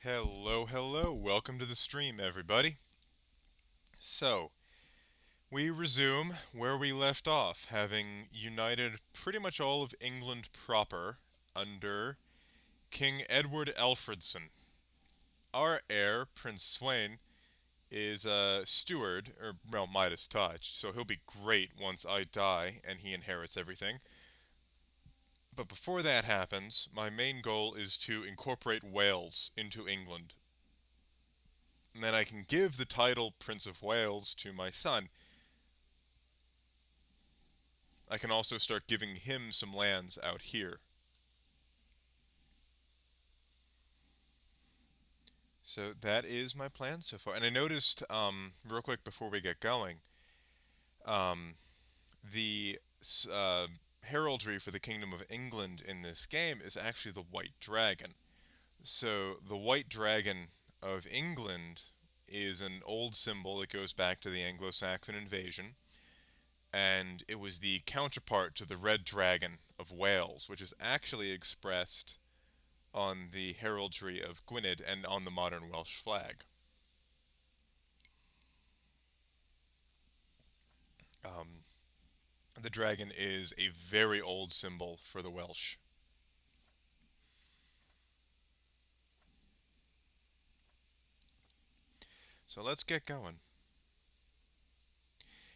Hello, welcome to the stream, everybody. So, we resume where we left off, having united pretty much all of England proper under King Edward Alfredson. Our heir, Prince Sweyn, is a steward, or, well, Midas touch, so he'll be great once I die and he inherits everything. But before that happens, my main goal is to incorporate Wales into England. And then I can give the title Prince of Wales to my son. I can also start giving him some lands out here. So that is my plan so far. And I noticed, real quick before we get going, um, the heraldry for the Kingdom of England in this game is actually the White Dragon. So the White Dragon of England is an old symbol that goes back to the Anglo-Saxon invasion, and it was the counterpart to the Red Dragon of Wales, which is actually expressed on the heraldry of Gwynedd and on the modern Welsh flag. Um, the dragon is a very old symbol for the Welsh. So let's get going.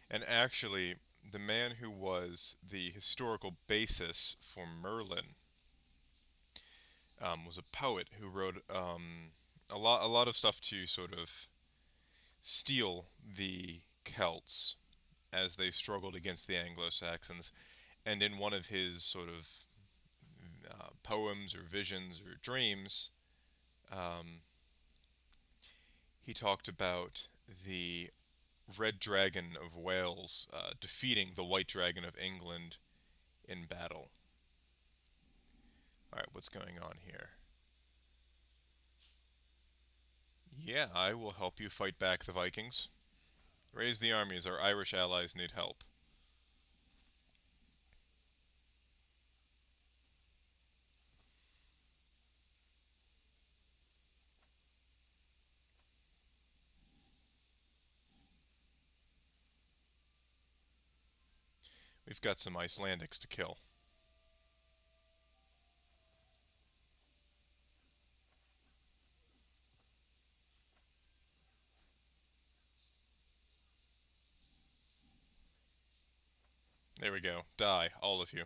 And actually, the man who was the historical basis for Merlin was a poet who wrote a lot of stuff to sort of steel the Celts as they struggled against the Anglo-Saxons. And in one of his sort of poems or visions or dreams, um, he talked about the Red Dragon of Wales defeating the White Dragon of England in battle. Alright, what's going on here? Yeah, I will help you fight back the Vikings. Raise the armies, our Irish allies need help. We've got some Icelandics to kill. There we go. Die, all of you.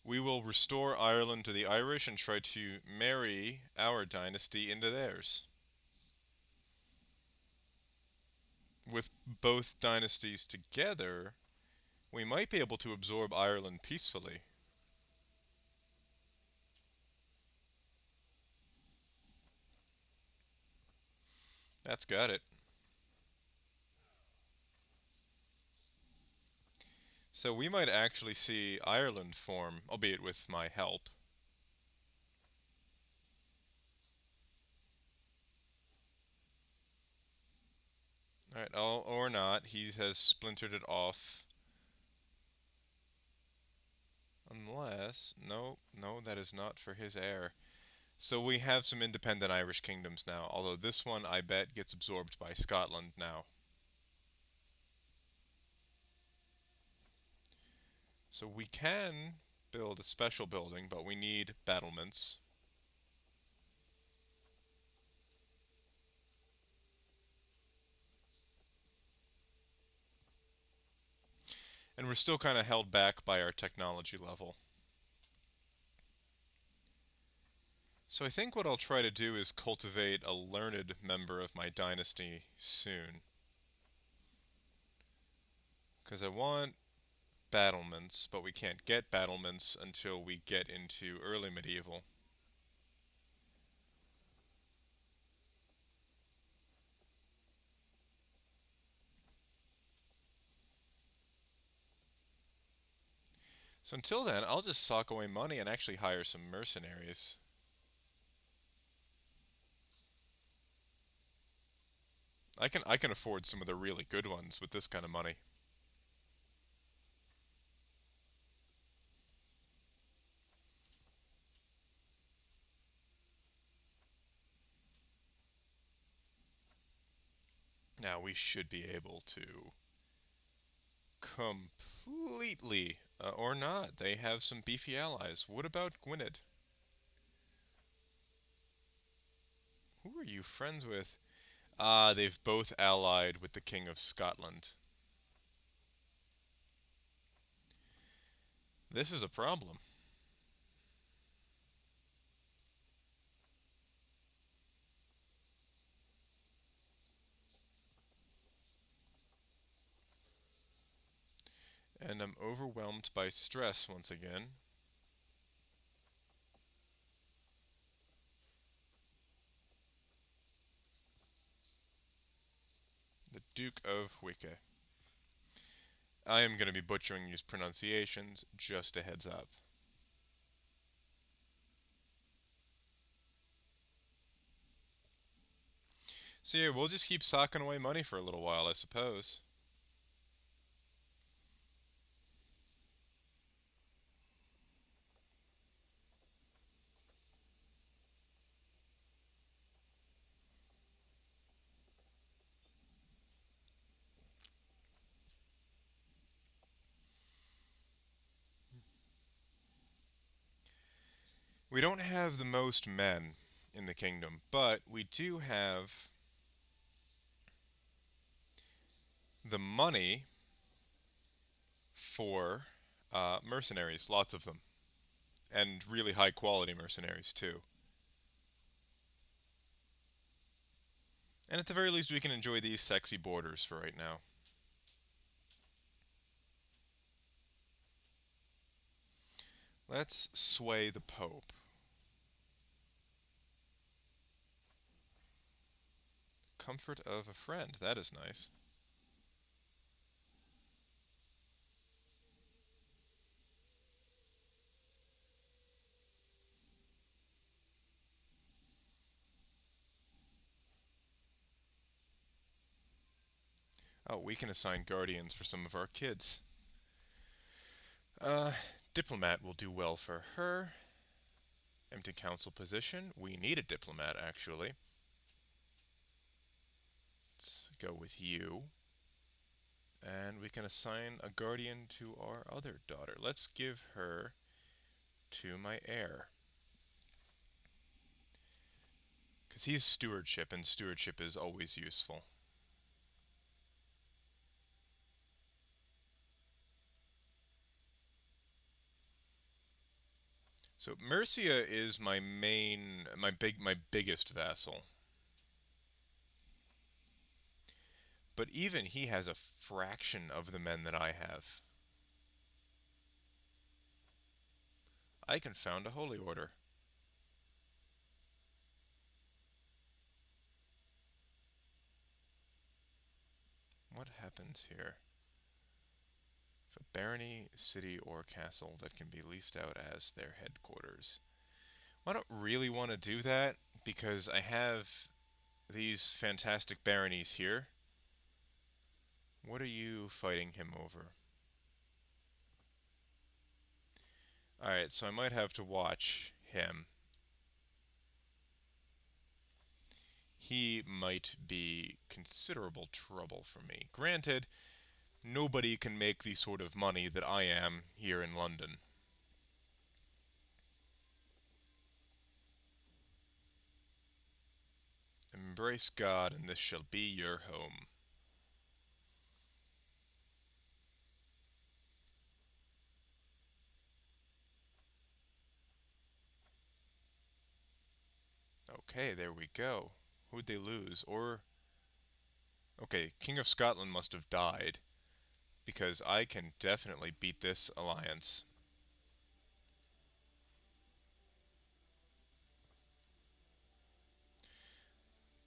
We will restore Ireland to the Irish and try to marry our dynasty into theirs. With both dynasties together, we might be able to absorb Ireland peacefully. That's got it. So we might actually see Ireland form, albeit with my help. Alright, or not. He has splintered it off. Unless, no, that is not for his heir. So we have some independent Irish kingdoms now, although this one, I bet, gets absorbed by Scotland now. So we can build a special building, but we need battlements. And we're still kind of held back by our technology level. So I think what I'll try to do is cultivate a learned member of my dynasty soon. Because I want battlements, but we can't get battlements until we get into early medieval. So until then, I'll just sock away money and actually hire some mercenaries. I can afford some of the really good ones with this kind of money. Now we should be able to completely, or not. They have some beefy allies. What about Gwynedd? Who are you friends with? Ah, they've both allied with the King of Scotland. This is a problem. And I'm overwhelmed by stress once again. The Duke of Huike. I am going to be butchering these pronunciations, just a heads up. So yeah, we'll just keep socking away money for a little while, I suppose. We don't have the most men in the kingdom, but we do have the money for mercenaries, lots of them, and really high quality mercenaries too. And at the very least, we can enjoy these sexy borders for right now. Let's sway the Pope. Comfort of a friend, that is nice. Oh, we can assign guardians for some of our kids. Uh, Diplomat will do well for her. Empty council position. We need a diplomat, actually. Let's go with you. And we can assign a guardian to our other daughter. Let's give her to my heir. Because he's stewardship, and stewardship is always useful. So Mercia is my biggest vassal. But even he has a fraction of the men that I have. I can found a holy order. What happens here? If a barony, city, or castle that can be leased out as their headquarters. Well, I don't really want to do that because I have these fantastic baronies here. What are you fighting him over? Alright, so I might have to watch him. He might be considerable trouble for me. Granted, nobody can make the sort of money that I am here in London. Embrace God, and this shall be your home. Okay, there we go. Who'd they lose? Or, okay, King of Scotland must have died, because I can definitely beat this alliance.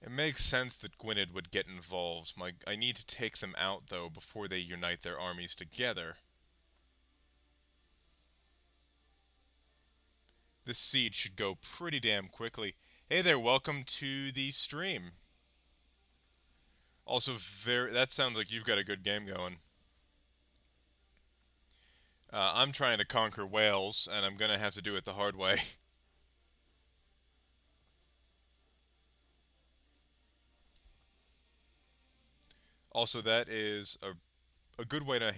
It makes sense that Gwynedd would get involved. I need to take them out, though, before they unite their armies together. This siege should go pretty damn quickly. Hey there, welcome to the stream. Also, that sounds like you've got a good game going. I'm trying to conquer Wales, and I'm gonna have to do it the hard way. Also, that is a good way to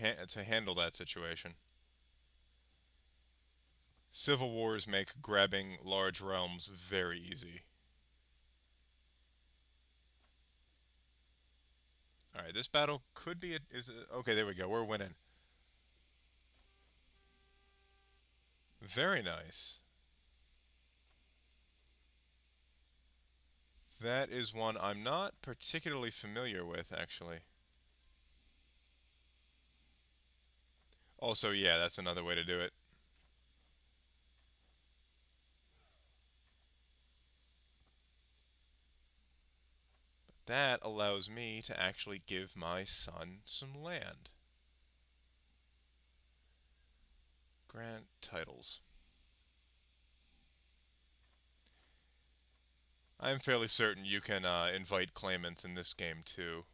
handle that situation. Civil wars make grabbing large realms very easy. All right, this battle could be okay. There we go. We're winning. Very nice. That is one I'm not particularly familiar with, actually. Also, yeah, that's another way to do it. That allows me to actually give my son some land. Grant titles. I'm fairly certain you can invite claimants in this game too.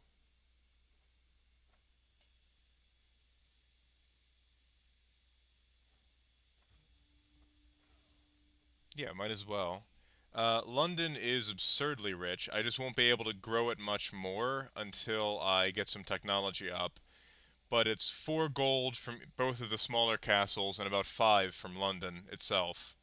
Yeah, might as well. London is absurdly rich. I just won't be able to grow it much more until I get some technology up. But it's 4 gold from both of the smaller castles and about 5 from London itself.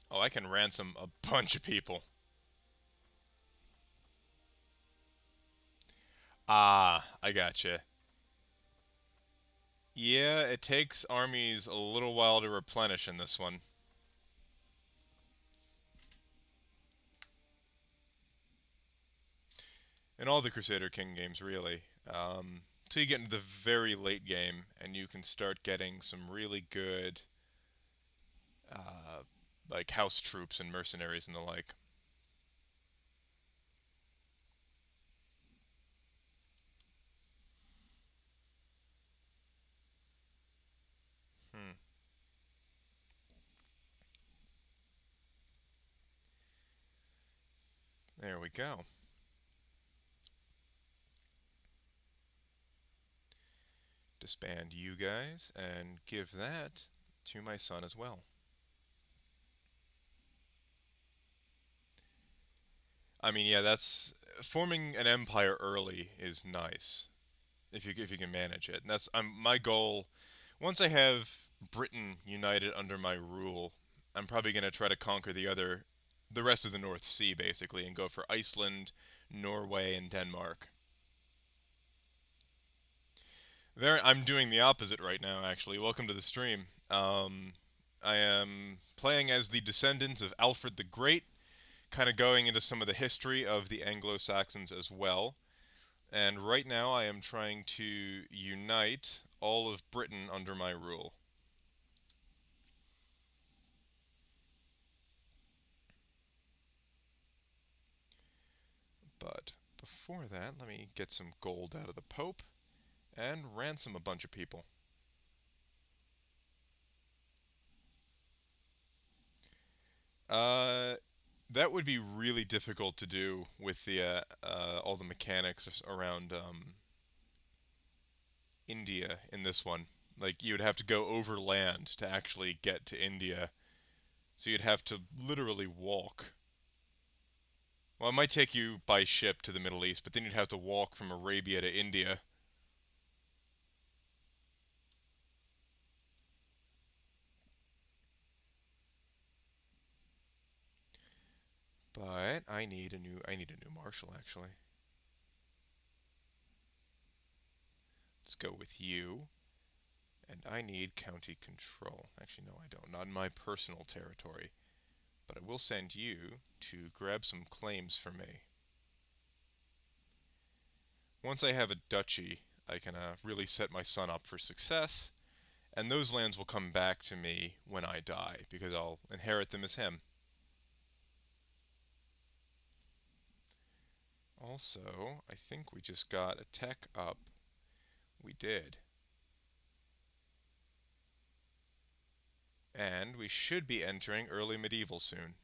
Oh, I can ransom a bunch of people. Ah, I gotcha. Yeah, it takes armies a little while to replenish in this one. In all the Crusader King games, really. Till you get into the very late game, and you can start getting some really good, uh, like house troops and mercenaries and the like. Hmm. There we go. Disband you guys and give that to my son as well. I mean, yeah, that's forming an empire early is nice if you can manage it. And that's my goal. Once I have Britain united under my rule, I'm probably going to try to conquer the rest of the North Sea basically, and go for Iceland, Norway, and Denmark. I'm doing the opposite right now, actually. Welcome to the stream. I am playing as the descendants of Alfred the Great, kind of going into some of the history of the Anglo-Saxons as well. And right now I am trying to unite all of Britain under my rule. But before that, let me get some gold out of the Pope and ransom a bunch of people. Uh, that would be really difficult to do with the all the mechanics around India in this one. Like you'd have to go over land to actually get to India, so you'd have to literally walk. Well, it might take you by ship to the Middle East, but then you'd have to walk from Arabia to India. But I need a new marshal actually. Let's go with you. And I need county control. Actually, no, I don't. Not in my personal territory. But I will send you to grab some claims for me. Once I have a duchy, I can really set my son up for success, and those lands will come back to me when I die, because I'll inherit them as him. Also, I think we just got a tech up. We did. And we should be entering early medieval soon,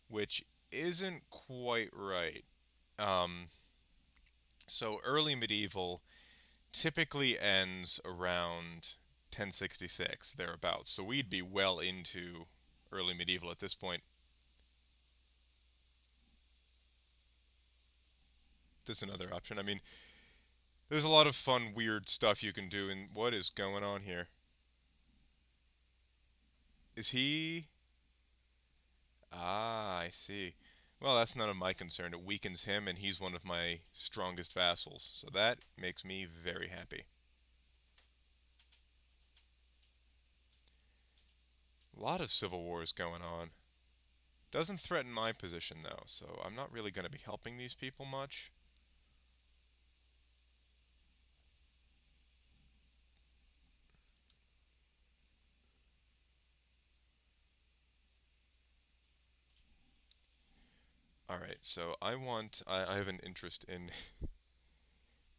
which isn't quite right. Um, so early medieval typically ends around 1066, thereabouts. So we'd be well into early medieval at this point. This is another option. I mean, there's a lot of fun, weird stuff you can do. And what is going on here? Is he? Ah, I see. Well, that's none of my concern. It weakens him, and he's one of my strongest vassals. So that makes me very happy. A lot of civil wars going on. Doesn't threaten my position, though, so I'm not really going to be helping these people much. Alright, so I have an interest in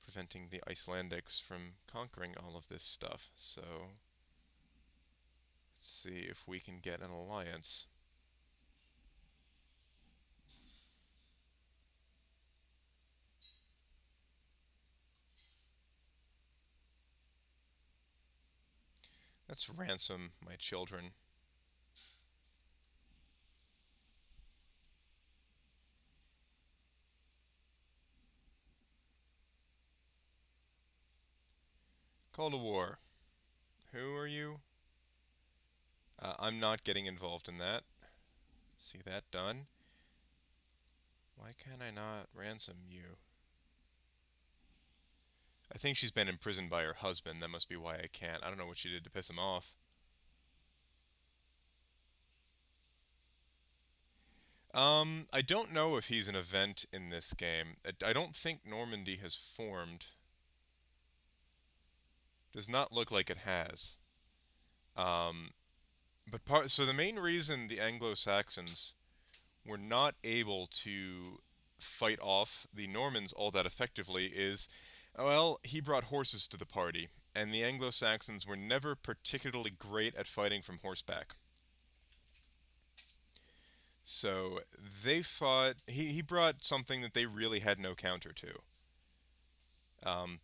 preventing the Icelandics from conquering all of this stuff, so let's see if we can get an alliance. Let's ransom my children. Call to war. Who are you? I'm not getting involved in that. See that done. Why can't I not ransom you? I think she's been imprisoned by her husband. That must be why I can't. I don't know what she did to piss him off. I don't know if he's an event in this game. I don't think Normandy has formed. Does not look like it has. Um, so the main reason the Anglo-Saxons were not able to fight off the Normans all that effectively is, well, he brought horses to the party, and the Anglo-Saxons were never particularly great at fighting from horseback. So they fought. He brought something that they really had no counter to.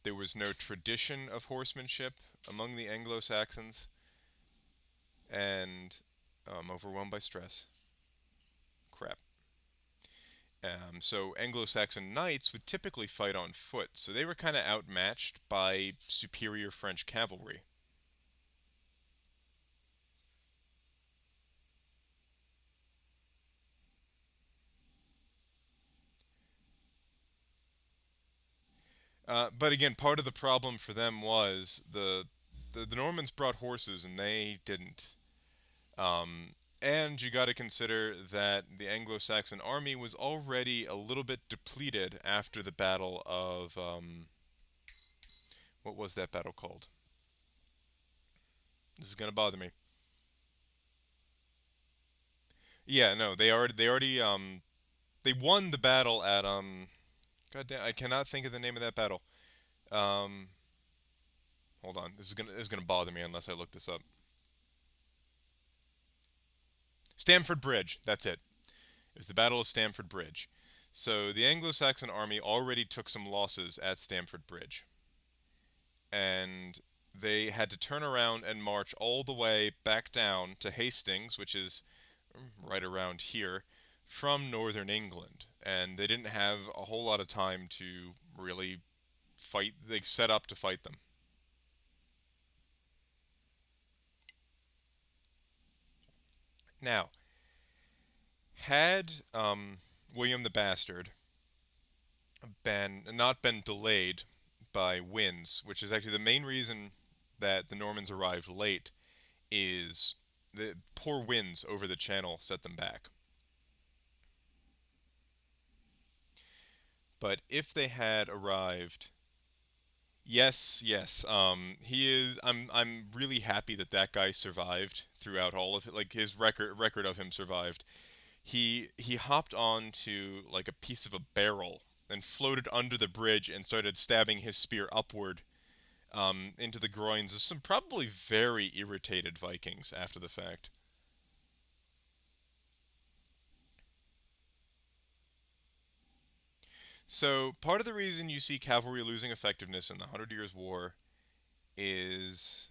There was no tradition of horsemanship among the Anglo-Saxons, and I'm overwhelmed by stress. Crap. So Anglo-Saxon knights would typically fight on foot, so they were kind of outmatched by superior French cavalry. But again, part of the problem for them was the Normans brought horses and they didn't. And you got to consider that the Anglo-Saxon army was already a little bit depleted after the battle of what was that battle called? This is gonna bother me. Yeah, no, they already they won the battle at God damn, I cannot think of the name of that battle. Um, hold on, this is gonna bother me unless I look this up. Stamford Bridge. That's it. It was the Battle of Stamford Bridge. So the Anglo-Saxon army already took some losses at Stamford Bridge, and they had to turn around and march all the way back down to Hastings, which is right around here, from northern England. And they didn't have a whole lot of time to really fight. They set up to fight them. Now, had William the Bastard been not been delayed by winds, which is actually the main reason that the Normans arrived late, is the poor winds over the channel set them back. But if they had arrived, yes, yes, he is. I'm really happy that that guy survived throughout all of it. Like his record of him survived. He hopped onto like a piece of a barrel and floated under the bridge and started stabbing his spear upward into the groins of some probably very irritated Vikings after the fact. So part of the reason you see cavalry losing effectiveness in the Hundred Years' War is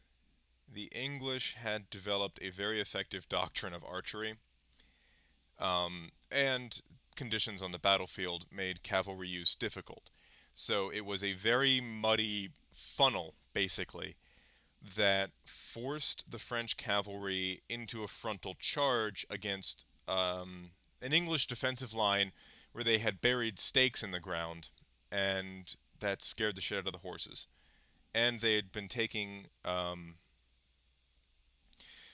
the English had developed a very effective doctrine of archery, and conditions on the battlefield made cavalry use difficult. So it was a very muddy funnel, basically, that forced the French cavalry into a frontal charge against an English defensive line where they had buried stakes in the ground, and that scared the shit out of the horses. And they had been taking.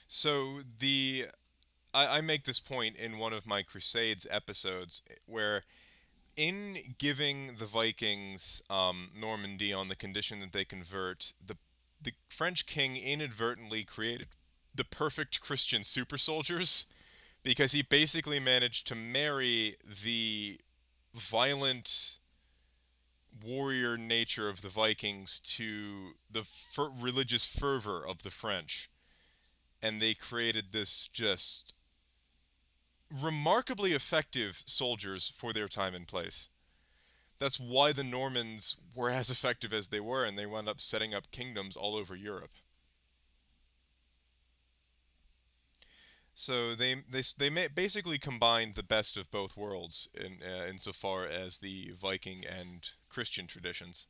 So the I make this point in one of my Crusades episodes where, in giving the Vikings Normandy on the condition that they convert, the French king inadvertently created the perfect Christian super soldiers because he basically managed to marry the violent warrior nature of the Vikings to the religious fervor of the French. And they created this just remarkably effective soldiers for their time and place. That's why the Normans were as effective as they were, and they wound up setting up kingdoms all over Europe. So they basically combined the best of both worlds in insofar as the Viking and Christian traditions.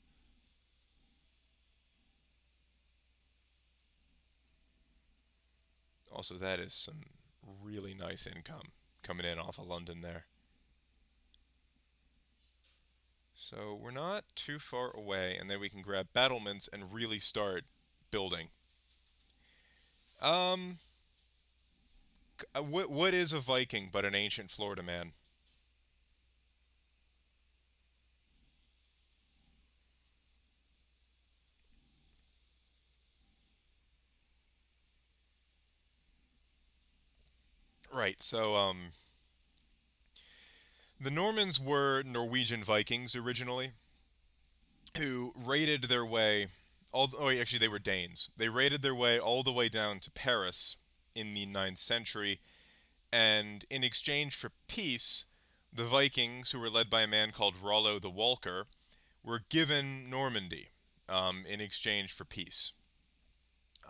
Also, that is some really nice income coming in off of London there. So we're not too far away, and then we can grab battlements and really start building. Um, what is a Viking but an ancient Florida man? Right. So the Normans were Norwegian Vikings originally, who raided their way. Actually, they were Danes. They raided their way all the way down to Paris in the ninth century, and in exchange for peace, the Vikings, who were led by a man called Rollo the Walker, were given Normandy in exchange for peace.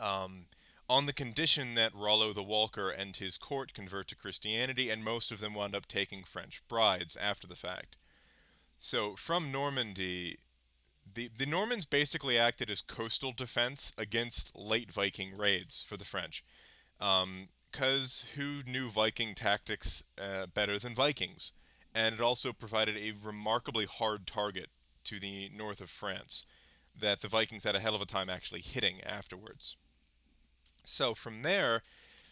Um, on the condition that Rollo the Walker and his court convert to Christianity, and most of them wound up taking French brides after the fact. So from Normandy, the Normans basically acted as coastal defense against late Viking raids for the French. Because who knew Viking tactics better than Vikings? And it also provided a remarkably hard target to the north of France that the Vikings had a hell of a time actually hitting afterwards. So from there,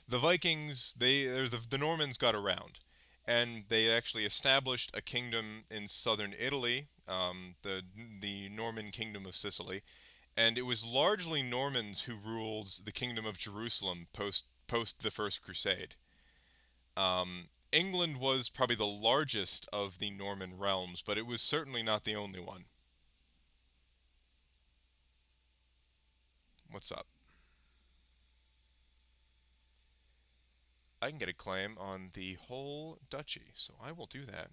the Vikings, the Normans got around, and they actually established a kingdom in southern Italy, the Norman Kingdom of Sicily, and it was largely Normans who ruled the Kingdom of Jerusalem post the First Crusade. England was probably the largest of the Norman realms, but it was certainly not the only one. What's up? I can get a claim on the whole duchy, so I will do that.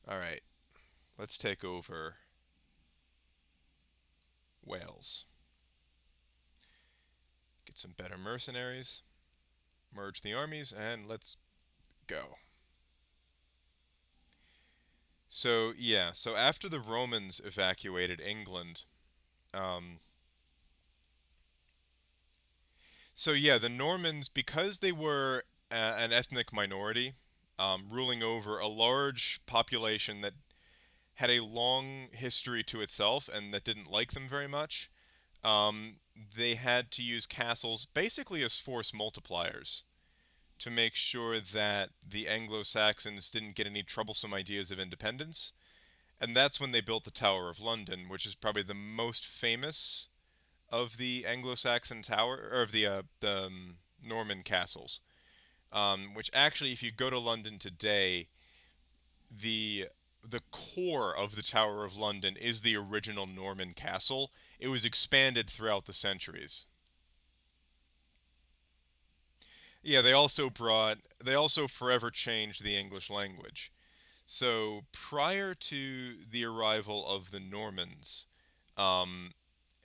All right, let's take over Wales. Get some better mercenaries, merge the armies, and let's go. So, yeah, so after the Romans evacuated England, um, so yeah, the Normans, because they were an ethnic minority, ruling over a large population that had a long history to itself and that didn't like them very much, they had to use castles basically as force multipliers to make sure that the Anglo-Saxons didn't get any troublesome ideas of independence. And that's when they built the Tower of London, which is probably the most famous of the Anglo-Saxon tower, or of the Norman castles. Which actually, if you go to London today, the the core of the Tower of London is the original Norman castle. It was expanded throughout the centuries. Yeah, they also forever changed the English language. So prior to the arrival of the Normans, um,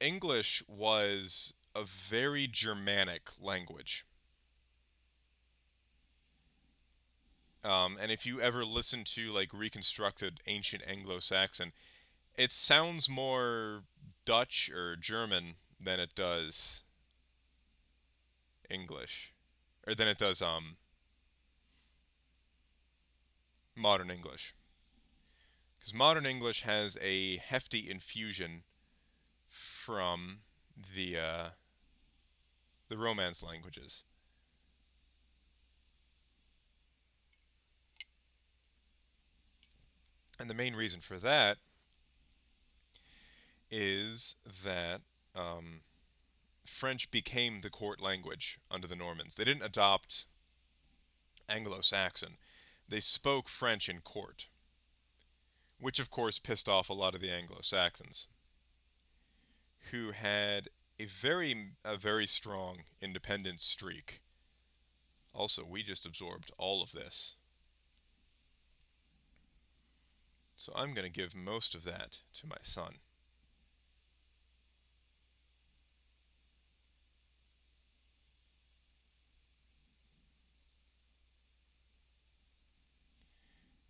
English was a very Germanic language. And if you ever listen to like reconstructed ancient Anglo-Saxon, it sounds more Dutch or German than it does English, or than it does modern English. Because modern English has a hefty infusion from the uh, the Romance languages, and the main reason for that is that um, French became the court language under the Normans. They didn't adopt Anglo-Saxon; they spoke French in court, which of course pissed off a lot of the Anglo-Saxons, who had a very strong independent streak. Also, we just absorbed all of this. So I'm going to give most of that to my son.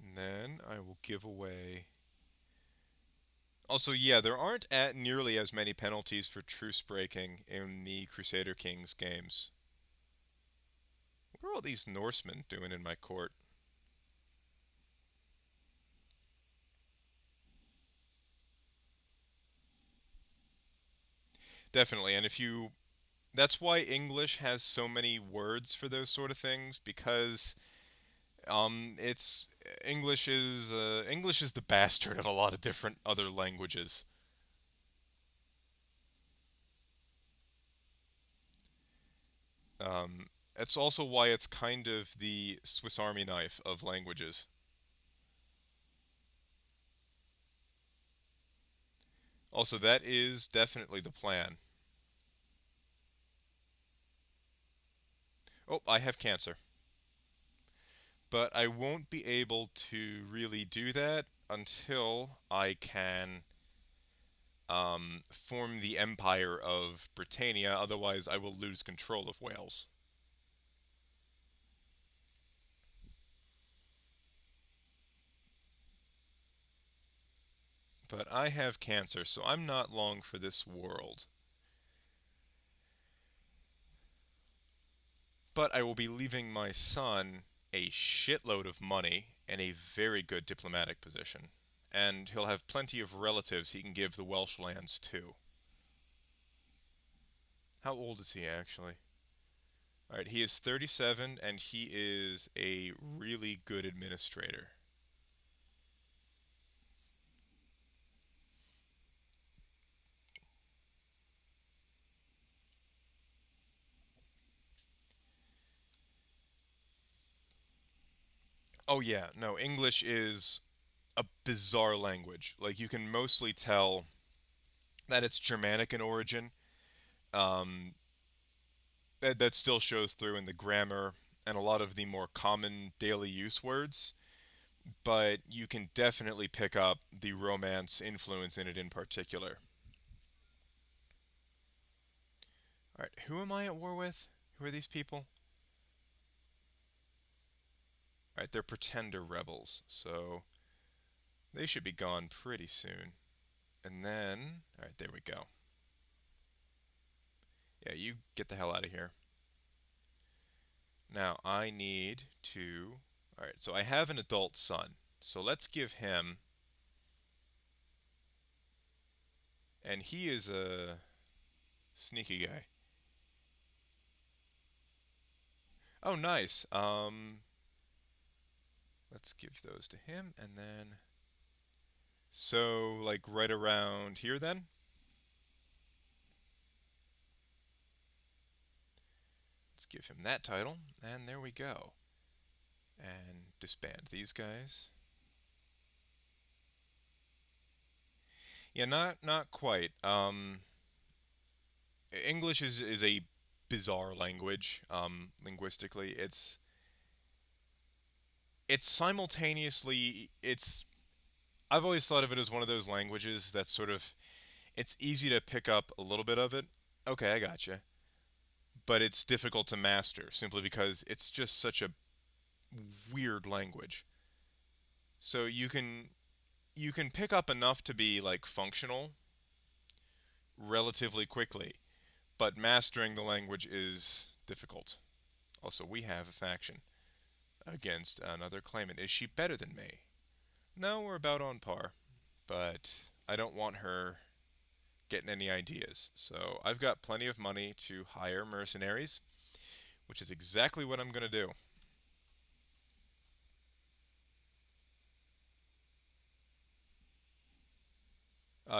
And then I will give away. Also, yeah, there aren't nearly as many penalties for truce breaking in the Crusader Kings games. What are all these Norsemen doing in my court? Definitely, and if you that's why English has so many words for those sort of things because it's English is the bastard of a lot of different other languages. It's also why it's kind of the Swiss Army knife of languages. Also, that is definitely the plan. Oh, I have cancer, but I won't be able to really do that until I can form the Empire of Britannia. Otherwise, I will lose control of Wales. But I have cancer, so I'm not long for this world. But I will be leaving my son a shitload of money and a very good diplomatic position. And he'll have plenty of relatives he can give the Welsh lands to. How old is he actually? Alright, he is 37 and he is a really good administrator. Oh, yeah, no, English is a bizarre language. Like, you can mostly tell that it's Germanic in origin. Um, that still shows through in the grammar and a lot of the more common daily use words, but you can definitely pick up the Romance influence in it in particular. All right, who am I at war with? Who are these people? All right, they're pretender rebels, so they should be gone pretty soon. And then, all right, there we go. Yeah, you get the hell out of here. Now I need to. All right, so I have an adult son. So let's give him. And he is a sneaky guy. Oh, nice. Let's give those to him, and then so like right around here then. Let's give him that title, and there we go. And disband these guys. Yeah, not quite. English is a bizarre language. Linguistically, it's simultaneously it's. I've always thought of it as one of those languages that's sort of it's easy to pick up a little bit of it. Okay, I gotcha. But it's difficult to master simply because it's just such a weird language. So you can pick up enough to be like functional relatively quickly, but mastering the language is difficult. Also, we have a faction against another claimant. Is she better than me? No, we're about on par, but I don't want her getting any ideas. So I've got plenty of money to hire mercenaries, which is exactly what I'm going to do.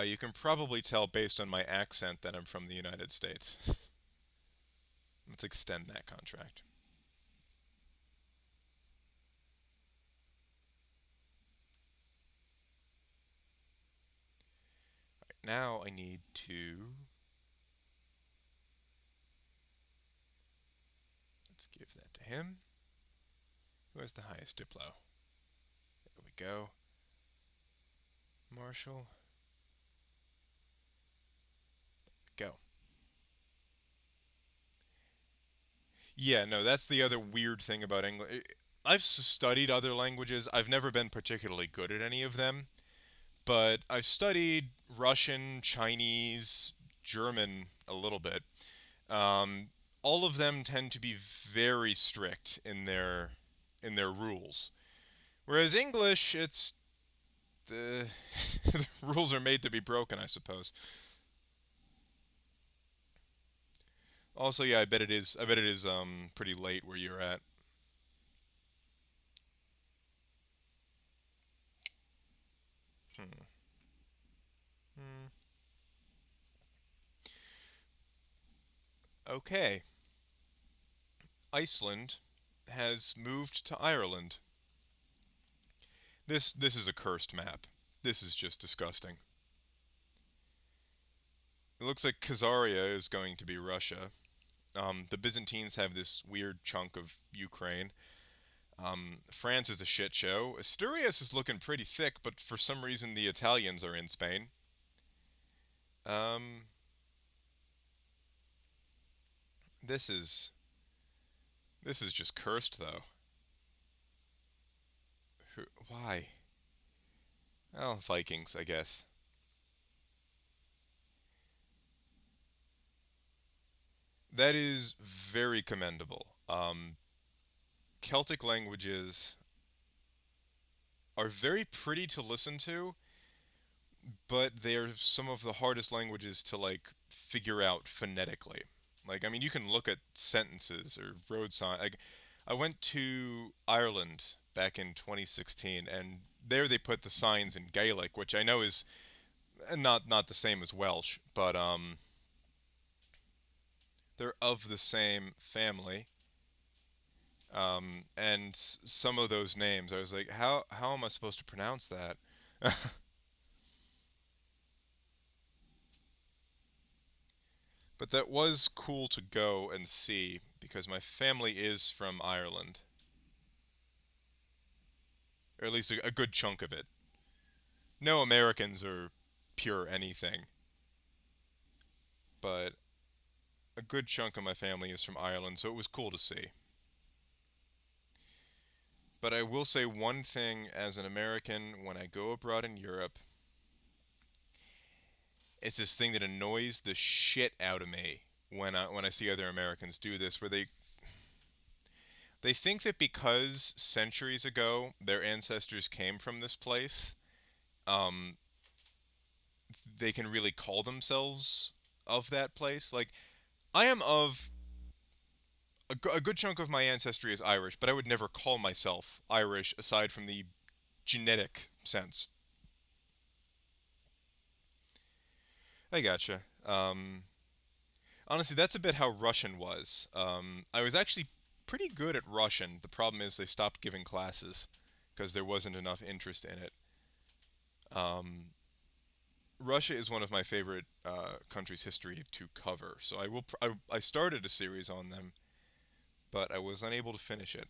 You can probably tell based on my accent that I'm from the United States. Let's extend that contract. Now I need to. Let's give that to him. Who has the highest Diplo? There we go. Marshall. Go. Yeah, no, that's the other weird thing about English. I've studied other languages. I've never been particularly good at any of them, but I've studied Russian, Chinese, German a little bit. Um, all of them tend to be very strict in their rules. Whereas English, it's the, the rules are made to be broken, I suppose. Also, yeah, I bet it is. I bet it is pretty late where you're at. Hmm. Hmm. Okay. Iceland has moved to Ireland. This is a cursed map. This is just disgusting. It looks like Khazaria is going to be Russia. The Byzantines have this weird chunk of Ukraine. France is a shit show. Asturias is looking pretty thick, but for some reason the Italians are in Spain. Um, this is this is just cursed though. Why? Oh, Vikings, I guess. That is very commendable. Celtic languages are very pretty to listen to, but they're some of the hardest languages to like figure out phonetically. Like, I mean, you can look at sentences or road sign. Like, I went to Ireland back in 2016, and there they put the signs in Gaelic, which I know is not the same as Welsh, but they're of the same family. And some of those names, I was like, how am I supposed to pronounce that? But that was cool to go and see because my family is from Ireland, or at least a good chunk of it. No Americans are pure anything, but a good chunk of my family is from Ireland, so it was cool to see. But I will say one thing as an American when I go abroad in Europe, it's this thing that annoys the shit out of me when I see other Americans do this, where they think that because centuries ago their ancestors came from this place, um, they can really call themselves of that place. Like, I am of a good chunk of my ancestry is Irish, but I would never call myself Irish aside from the genetic sense. I gotcha. Honestly, that's a bit how Russian was. I was actually pretty good at Russian. The problem is they stopped giving classes because there wasn't enough interest in it. Um, Russia is one of my favorite countries' history to cover. So I started a series on them, but I was unable to finish it.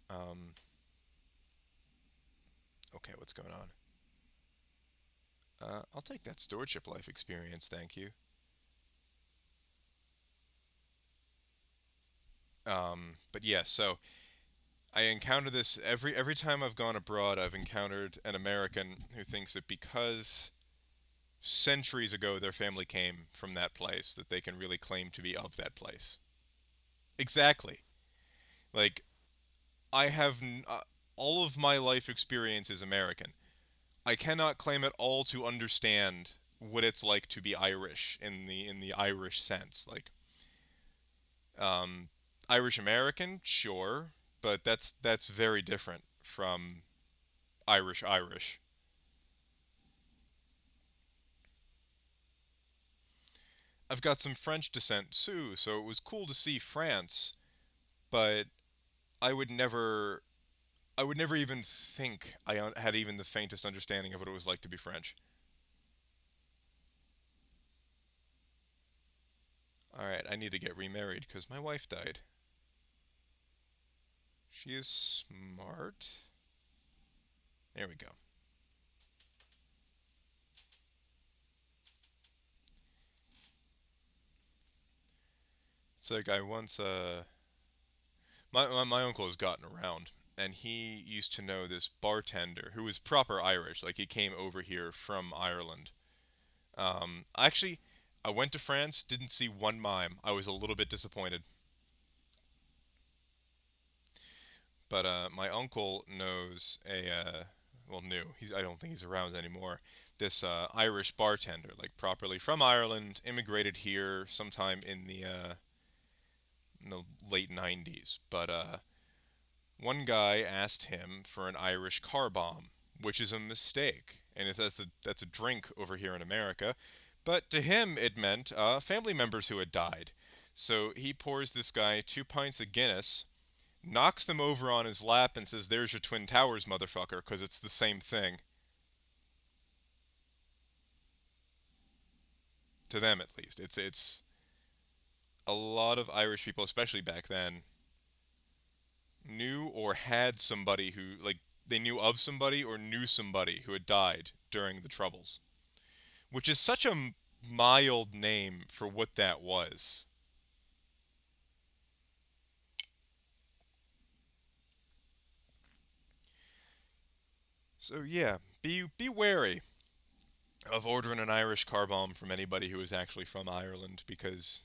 Um, okay, what's going on? I'll take that stewardship life experience, thank you. But yes, so I encounter this every time I've gone abroad. I've encountered an American who thinks that because centuries ago their family came from that place, that they can really claim to be of that place. Exactly. Like I have all of my life experience is American. I cannot claim at all to understand what it's like to be Irish in the Irish sense. Like um, Irish American, sure, but that's very different from Irish Irish. I've got some French descent too, so it was cool to see France, but I would never I would never even think had even the faintest understanding of what it was like to be French. All right, I need to get remarried because my wife died. She is smart. There we go. It's like I once my uncle has gotten around, and he used to know this bartender who was proper Irish, like he came over here from Ireland. Actually, I went to France, didn't see one mime. I was a little bit disappointed. But my uncle knows well, knew. I don't think he's around anymore. This Irish bartender, like properly from Ireland, immigrated here sometime in the late 90s. But one guy asked him for an Irish car bomb, which is a mistake, and that's a drink over here in America. But to him, it meant family members who had died. So he pours this guy 2 pints of Guinness, knocks them over on his lap, and says, "There's your Twin Towers, motherfucker," because it's the same thing to them, at least. It's a lot of Irish people, especially back then, knew or had somebody who like they knew of somebody or knew somebody who had died during the Troubles, which is such a mild name for what that was. So yeah, be wary of ordering an Irish car bomb from anybody who is actually from Ireland because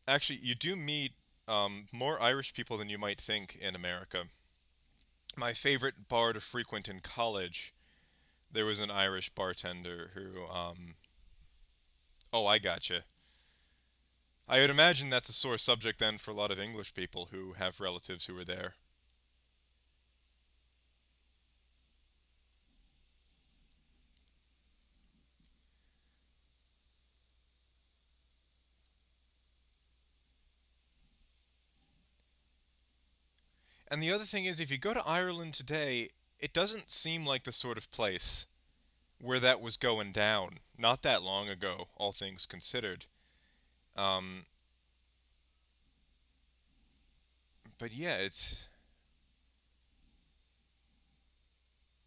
actually you do meet more Irish people than you might think in America. My favorite bar to frequent in college, there was an Irish bartender who oh, I gotcha. I would imagine that's a sore subject then for a lot of English people who have relatives who were there. And the other thing is, if you go to Ireland today, it doesn't seem like the sort of place where that was going down. Not that long ago, all things considered. Um, but yeah, it's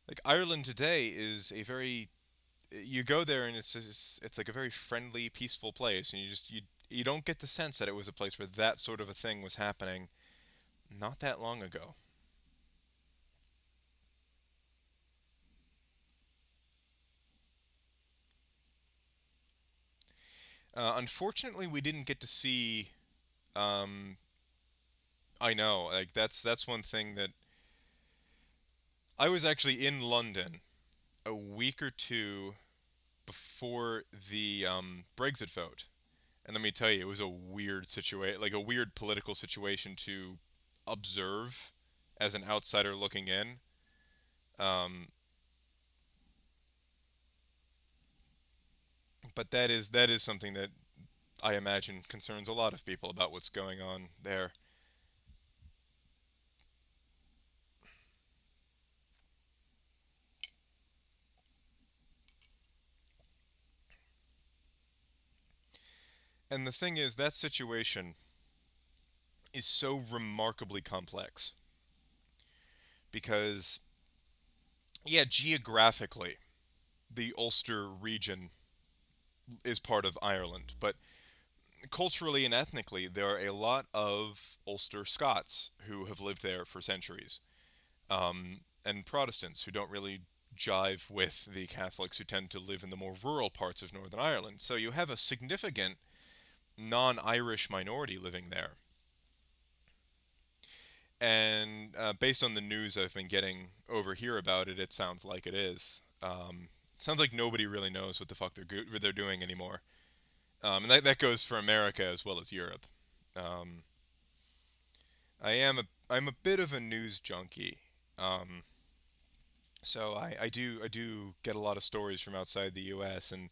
like Ireland today is a very you go there and it's like a very friendly, peaceful place, and you don't get the sense that it was a place where that sort of a thing was happening not that long ago. Unfortunately, we didn't get to see. Um, I know, like that's one thing that I was actually in London a week or two before the Brexit vote, and let me tell you, it was a weird situation, like a weird political situation to observe as an outsider looking in. Um, But that is something that I imagine concerns a lot of people about what's going on there. And the thing is, that situation is so remarkably complex because, yeah, geographically, the Ulster region is part of Ireland, but culturally and ethnically, there are a lot of Ulster Scots who have lived there for centuries, and Protestants who don't really jive with the Catholics who tend to live in the more rural parts of Northern Ireland. So you have a significant non Irish minority living there. And based on the news I've been getting over here about it, it sounds like it is. Sounds like nobody really knows what the fuck they're doing anymore. And that goes for America as well as Europe. Um, I'm a bit of a news junkie. Um, so I do get a lot of stories from outside the U.S. and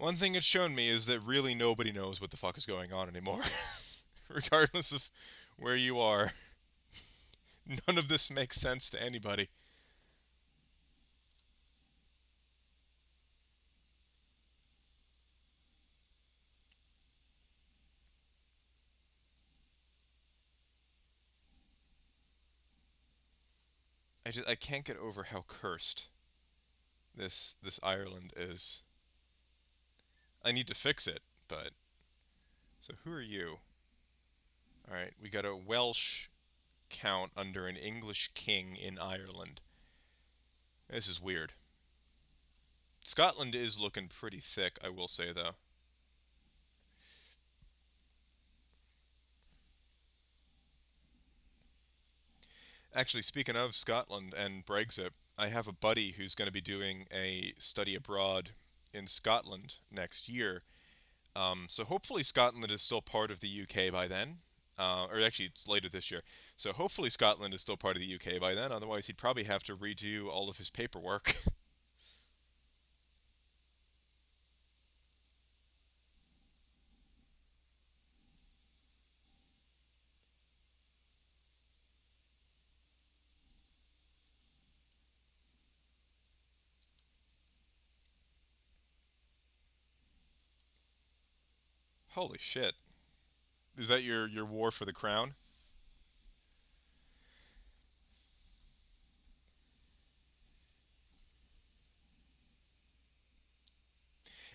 one thing it's shown me is that really nobody knows what the fuck is going on anymore, regardless of where you are. None of this makes sense to anybody. I can't get over how cursed this Ireland is. I need to fix it, but so who are you? All right, we got a Welsh count under an English king in Ireland. This is weird. Scotland is looking pretty thick, I will say though. Actually, speaking of Scotland and Brexit, I have a buddy who's going to be doing a study abroad in Scotland next year. So hopefully Scotland is still part of the UK by then. Or actually, it's later this year. So hopefully Scotland is still part of the UK by then. Otherwise, he'd probably have to redo all of his paperwork. Holy shit! Is that your war for the crown?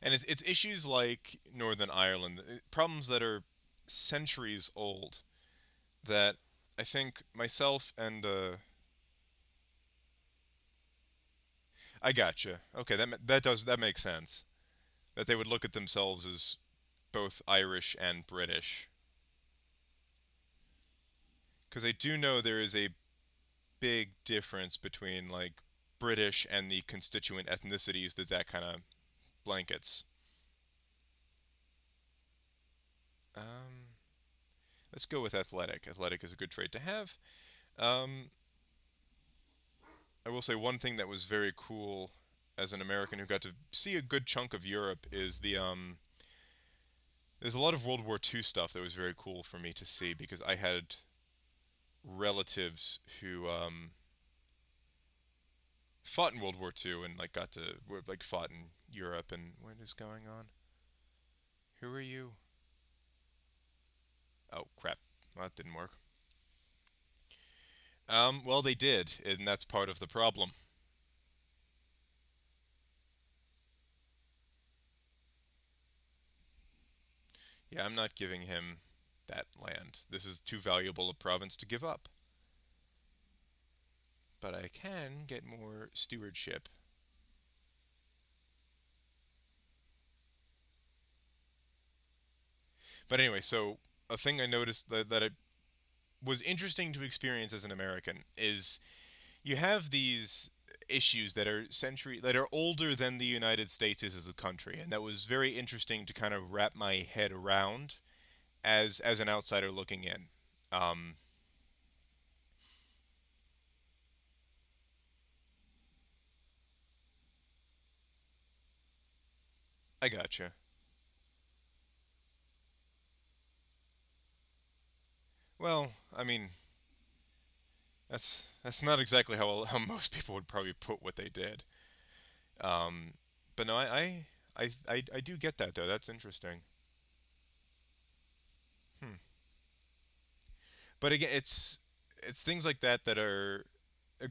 And it's issues like Northern Ireland, problems that are centuries old. That I think myself and I gotcha. Okay, that makes sense. That they would look at themselves as both Irish and British. Because I do know there is a big difference between like British and the constituent ethnicities that kind of blankets. Um, let's go with athletic. Athletic is a good trait to have. Um, I will say one thing that was very cool as an American who got to see a good chunk of Europe is there's a lot of World War II stuff that was very cool for me to see because I had relatives who fought in World War II and like got to like fought in Europe and what is going on? Who are you? Oh crap. Well, that didn't work. Well they did, and that's part of the problem. Yeah, I'm not giving him that land. This is too valuable a province to give up. But I can get more stewardship. But anyway, so a thing I noticed that it was interesting to experience as an American is you have these issues that are older than the United States is as a country, and that was very interesting to kind of wrap my head around as an outsider looking in. Um, I gotcha. Well, I mean, that's not exactly how most people would probably put what they did. Um, but no, I do get that though. That's interesting. Hmm. But again, it's things like that that are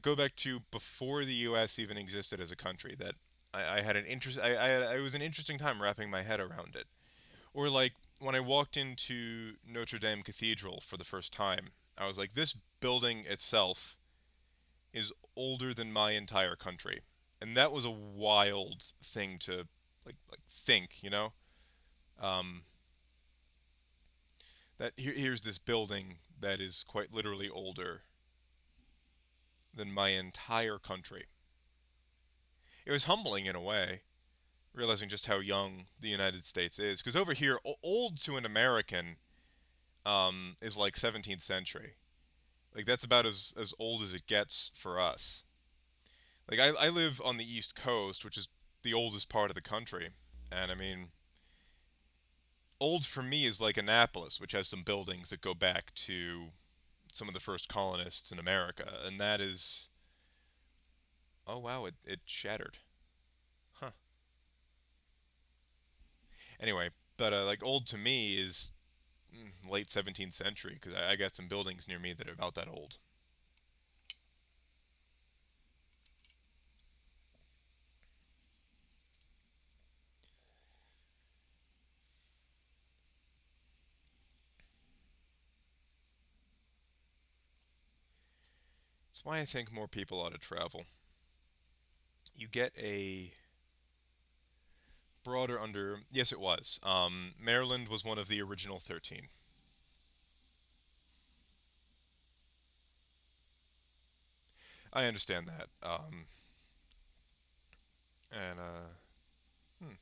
go back to before the U.S. even existed as a country. That I had an interest. I was an interesting time wrapping my head around it. Or like when I walked into Notre Dame Cathedral for the first time, I was like, this building itself is older than my entire country, and that was a wild thing to think. Um, that here's this building that is quite literally older than my entire country. It was humbling in a way, realizing just how young the United States is. Because over here, old to an American is like 17th century. Like that's about as old as it gets for us. Like I live on the East Coast, which is the oldest part of the country, and I mean, old for me is like Annapolis, which has some buildings that go back to some of the first colonists in America, and that is, oh wow, it shattered. Huh. Anyway, but like old to me is late 17th century because I got some buildings near me that are about that old. That's why I think more people ought to travel. You get a broader under. Yes, it was. Maryland was one of the original 13. I understand that. And hmm.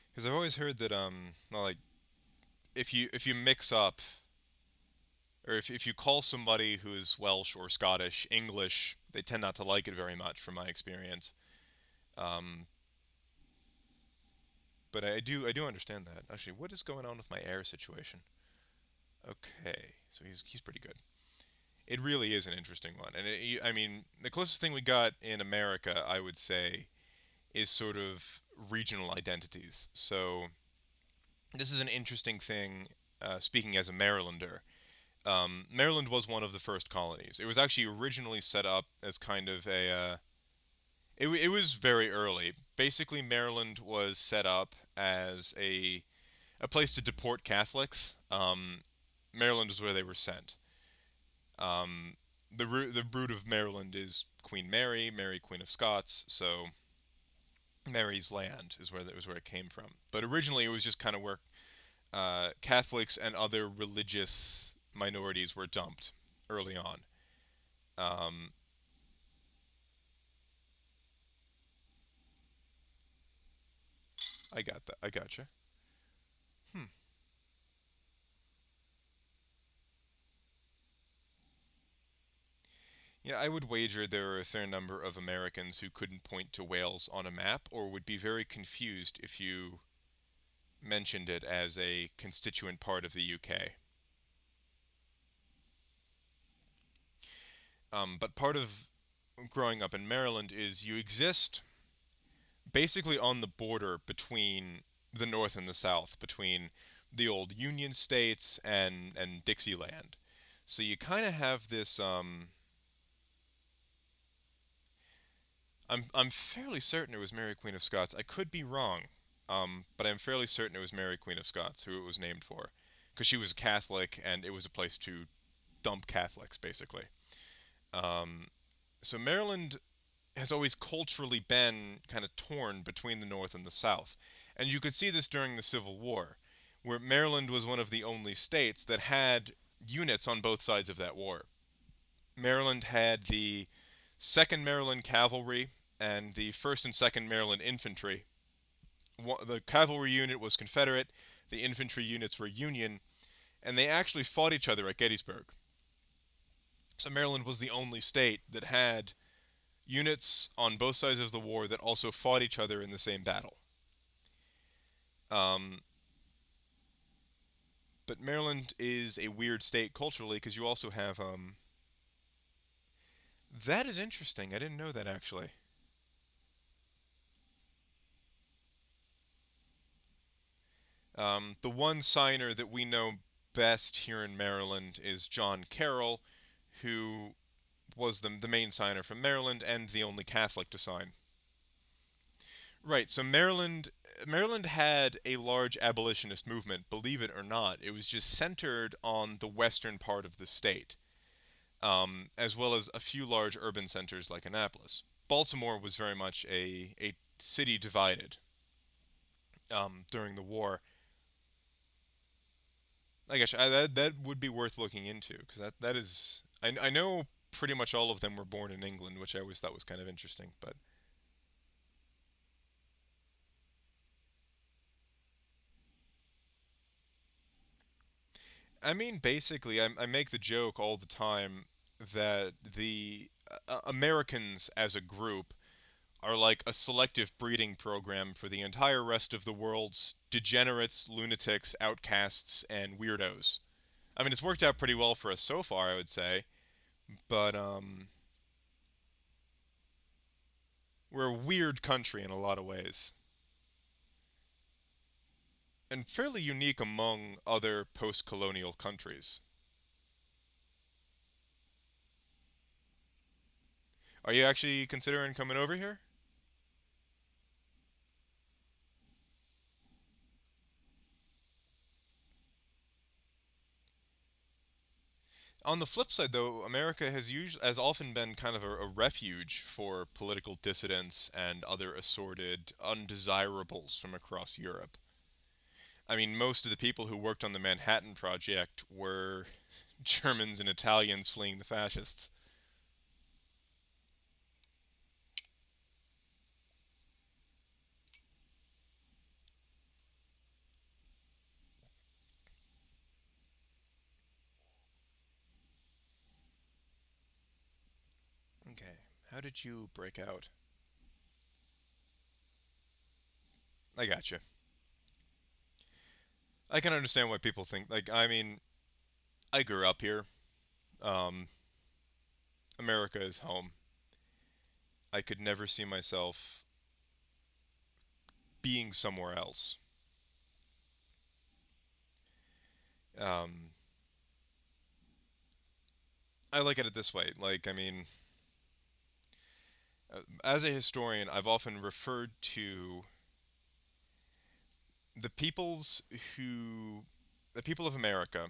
Because I've always heard that well, like if you mix up or if you call somebody who is Welsh or Scottish English, they tend not to like it very much, from my experience. Um, but I do understand that. Actually, what is going on with my air situation? Okay, so he's pretty good. It really is an interesting one, and I mean, the closest thing we got in America, I would say, is sort of regional identities. So this is an interesting thing. Speaking as a Marylander, Maryland was one of the first colonies. It was actually originally set up as kind of a. It was very early. Basically, Maryland was set up as a place to deport Catholics. Maryland is where they were sent. The root of Maryland is Queen Mary, Mary Queen of Scots. So Mary's land is where it came from. But originally, it was just kind of where Catholics and other religious minorities were dumped early on. Um, I got that. I gotcha. Hmm. Yeah, I would wager there are a fair number of Americans who couldn't point to Wales on a map or would be very confused if you mentioned it as a constituent part of the UK. But part of growing up in Maryland is you exist basically on the border between the North and the South, between the old Union states and Dixieland. So you kind of have this. I'm fairly certain it was Mary Queen of Scots. I could be wrong, but I'm fairly certain it was Mary Queen of Scots who it was named for, because she was Catholic and it was a place to dump Catholics, basically. Um, so Maryland has always culturally been kind of torn between the North and the South. And you could see this during the Civil War, where Maryland was one of the only states that had units on both sides of that war. Maryland had the 2nd Maryland Cavalry and the 1st and 2nd Maryland Infantry. The cavalry unit was Confederate, the infantry units were Union, and they actually fought each other at Gettysburg. So Maryland was the only state that had units on both sides of the war that also fought each other in the same battle. Um, but Maryland is a weird state culturally because you also have that is interesting. I didn't know that actually. The one signer that we know best here in Maryland is John Carroll, who was the main signer from Maryland and the only Catholic to sign. Right. So Maryland had a large abolitionist movement, believe it or not. It was just centered on the western part of the state, as well as a few large urban centers like Annapolis. Baltimore was very much a city divided during the war. I guess that would be worth looking into because that is I know pretty much all of them were born in England, which I always thought was kind of interesting. But I mean, basically, I make the joke all the time that the Americans as a group are like a selective breeding program for the entire rest of the world's degenerates, lunatics, outcasts, and weirdos. I mean, it's worked out pretty well for us so far, I would say, but we're a weird country in a lot of ways, and fairly unique among other post-colonial countries. Are you actually considering coming over here? On the flip side, though, America has often been kind of a refuge for political dissidents and other assorted undesirables from across Europe. I mean, most of the people who worked on the Manhattan Project were Germans and Italians fleeing the fascists. Okay, how did you break out? I gotcha. I can understand why people think like I mean, I grew up here. Um, America is home. I could never see myself being somewhere else. Um, I look at it this way. Like, I mean, as a historian, I've often referred to the peoples who, the people of America.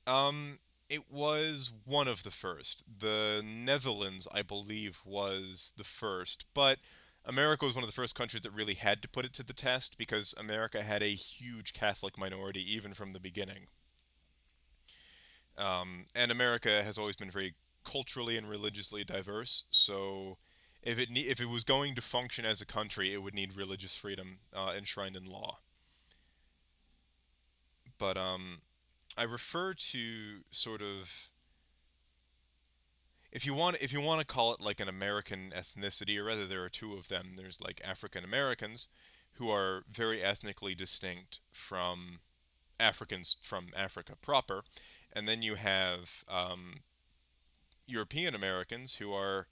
Um, it was one of the first. The Netherlands, I believe, was the first, but America was one of the first countries that really had to put it to the test because America had a huge Catholic minority even from the beginning. And America has always been very culturally and religiously diverse. So, if it was going to function as a country, it would need religious freedom enshrined in law. But I refer to sort of if you want to call it like an American ethnicity, or rather, there are two of them. There's like African Americans, who are very ethnically distinct from Africans from Africa proper, and then you have European Americans who are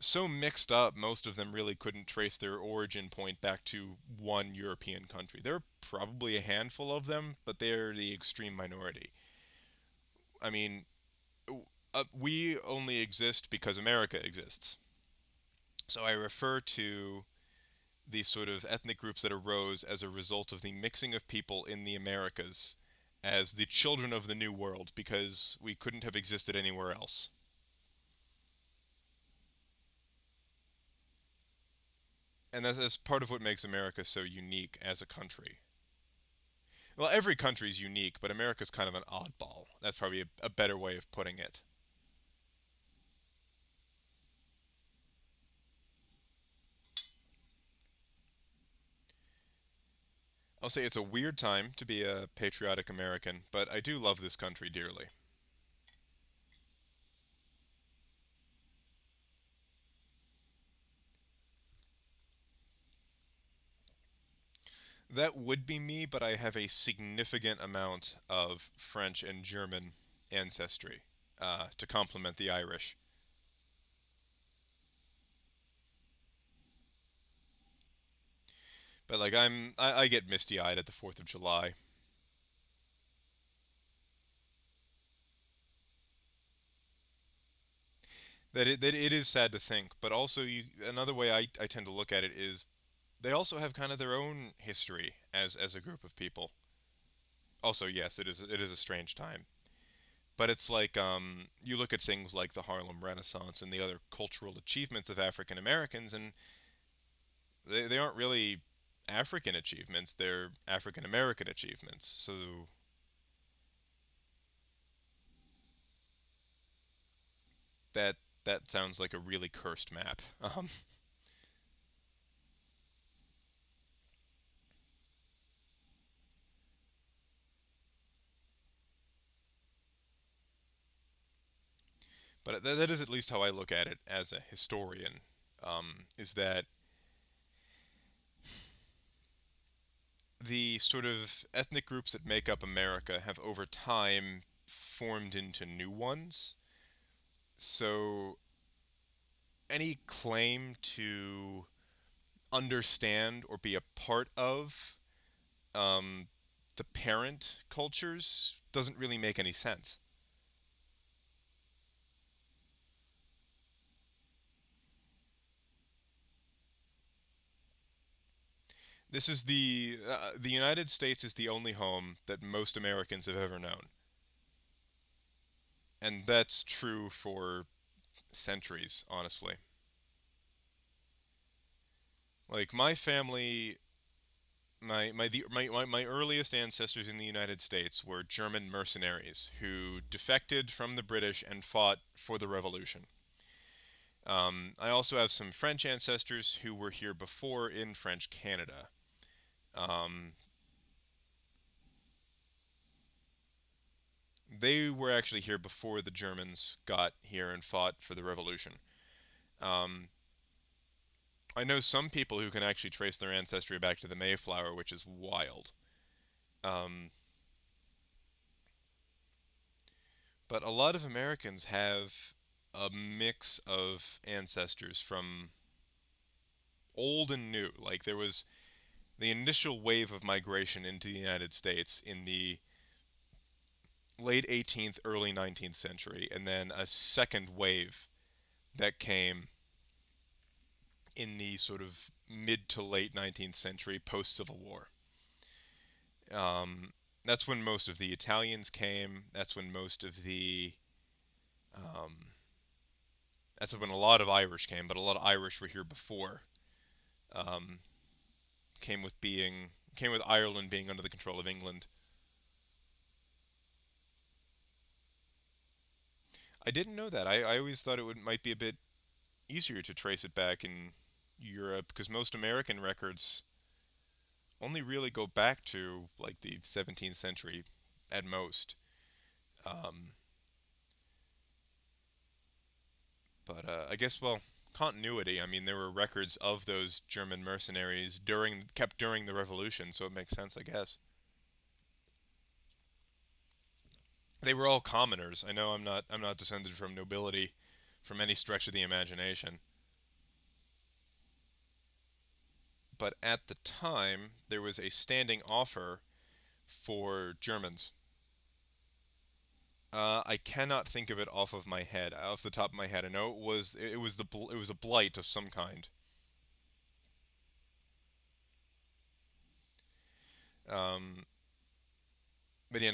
so mixed up, most of them really couldn't trace their origin point back to one European country. There are probably a handful of them, but they're the extreme minority. I mean, we only exist because America exists. So I refer to these sort of ethnic groups that arose as a result of the mixing of people in the Americas as the children of the New World because we couldn't have existed anywhere else. And that's part of what makes America so unique as a country. Well, every country is unique, but America's kind of an oddball. That's probably a better way of putting it. I'll say it's a weird time to be a patriotic American, but I do love this country dearly. That would be me, but I have a significant amount of French and German ancestry to complement the Irish. But like I get misty-eyed at the 4th of July. That it is sad to think, but also another way I tend to look at it is they also have kind of their own history as a group of people. Also, yes, it is a strange time. But it's like you look at things like the Harlem Renaissance and the other cultural achievements of African Americans, and they aren't really African achievements, they're African American achievements. So that that sounds like a really cursed map. But that is at least how I look at it as a historian. Is that the sort of ethnic groups that make up America have over time formed into new ones. So any claim to understand or be a part of um, the parent cultures doesn't really make any sense. This is the United States is the only home that most Americans have ever known, and that's true for centuries, honestly. Like my family, my earliest ancestors in the United States were German mercenaries who defected from the British and fought for the Revolution. I also have some French ancestors who were here before in French Canada. Um, they were actually here before the Germans got here and fought for the Revolution. Um, I know some people who can actually trace their ancestry back to the Mayflower, which is wild. Um, but a lot of Americans have a mix of ancestors from old and new. Like there was the initial wave of migration into the United States in the late 18th, early 19th century, and then a second wave that came in the sort of mid to late 19th century post Civil War. Um, that's when most of the Italians came. Um, that's when a lot of Irish came, but a lot of Irish were here before. Um, came with Ireland being under the control of England. I didn't know that. I always thought might be a bit easier to trace it back in Europe because most American records only really go back to like the 17th century at most. Um, but I guess well, continuity. I mean, there were records of those German mercenaries kept during the Revolution, so it makes sense, I guess. They were all commoners. I know I'm not descended from nobility from any stretch of the imagination, but at the time there was a standing offer for Germans. I cannot think of it off of my head, off the top of my head. I know it was a blight of some kind. Um, but I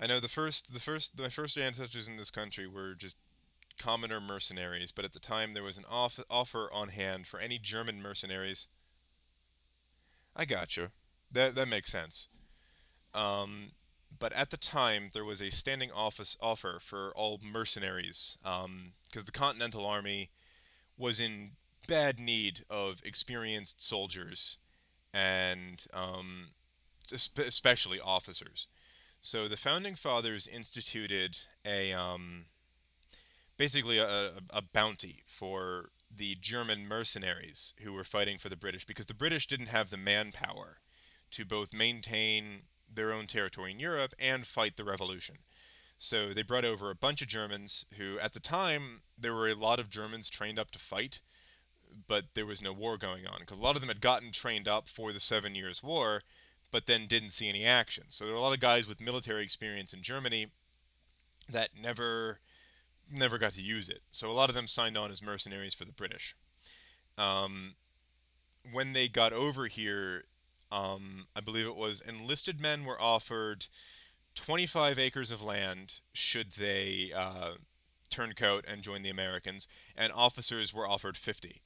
know my first ancestors in this country were just commoner mercenaries, but at the time there was an offer on hand for any German mercenaries. I got you. That makes sense. Um, but at the time there was a standing office offer for all mercenaries, because the Continental Army was in bad need of experienced soldiers and especially officers. So the founding fathers instituted a basically a bounty for the German mercenaries who were fighting for the British because the British didn't have the manpower to both maintain their own territory in Europe and fight the revolution. So they brought over a bunch of Germans who, at the time, there were a lot of Germans trained up to fight, but there was no war going on because a lot of them had gotten trained up for the Seven Years' War, but then didn't see any action. So there were a lot of guys with military experience in Germany that never got to use it. So a lot of them signed on as mercenaries for the British. Um, when they got over here, I believe it was enlisted men were offered 25 acres of land should they turncoat and join the Americans, and officers were offered 50.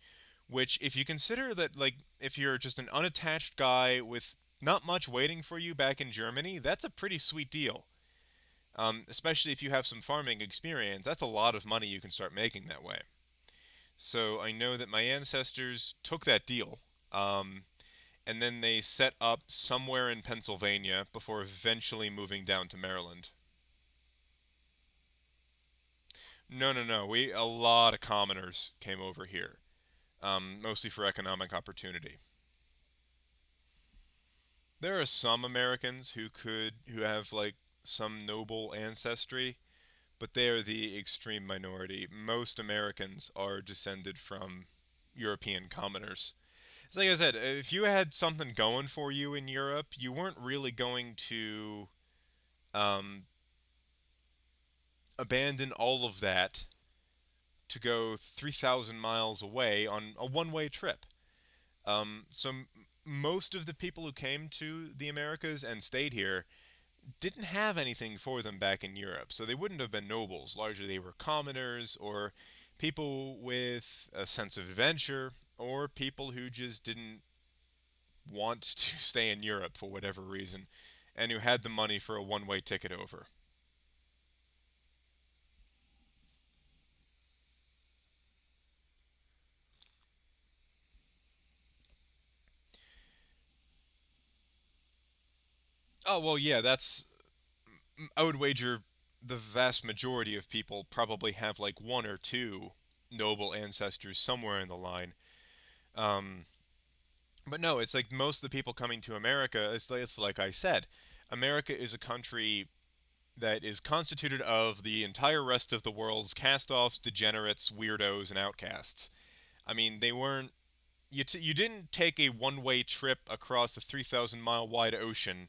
Which, if you consider that, like, if you're just an unattached guy with not much waiting for you back in Germany, that's a pretty sweet deal. Especially if you have some farming experience, that's a lot of money you can start making that way. So I know that my ancestors took that deal, and then they set up somewhere in Pennsylvania before eventually moving down to Maryland. No, no, no. A lot of commoners came over here, mostly for economic opportunity. There are some Americans who have like some noble ancestry, but they are the extreme minority. Most Americans are descended from European commoners. It's like I said, if you had something going for you in Europe, you weren't really going to um, abandon all of that to go 3,000 miles away on a one-way trip. Most of the people who came to the Americas and stayed here didn't have anything for them back in Europe, so they wouldn't have been nobles. Largely, they were commoners or people with a sense of adventure, or people who just didn't want to stay in Europe for whatever reason, and who had the money for a one-way ticket over. Oh well, yeah, that's. I would wager the vast majority of people probably have like one or two noble ancestors somewhere in the line. Um, but no, it's like most of the people coming to America. It's like I said, America is a country that is constituted of the entire rest of the world's cast-offs, degenerates, weirdos, and outcasts. I mean, they weren't. You didn't take a one-way trip across a 3,000 mile wide ocean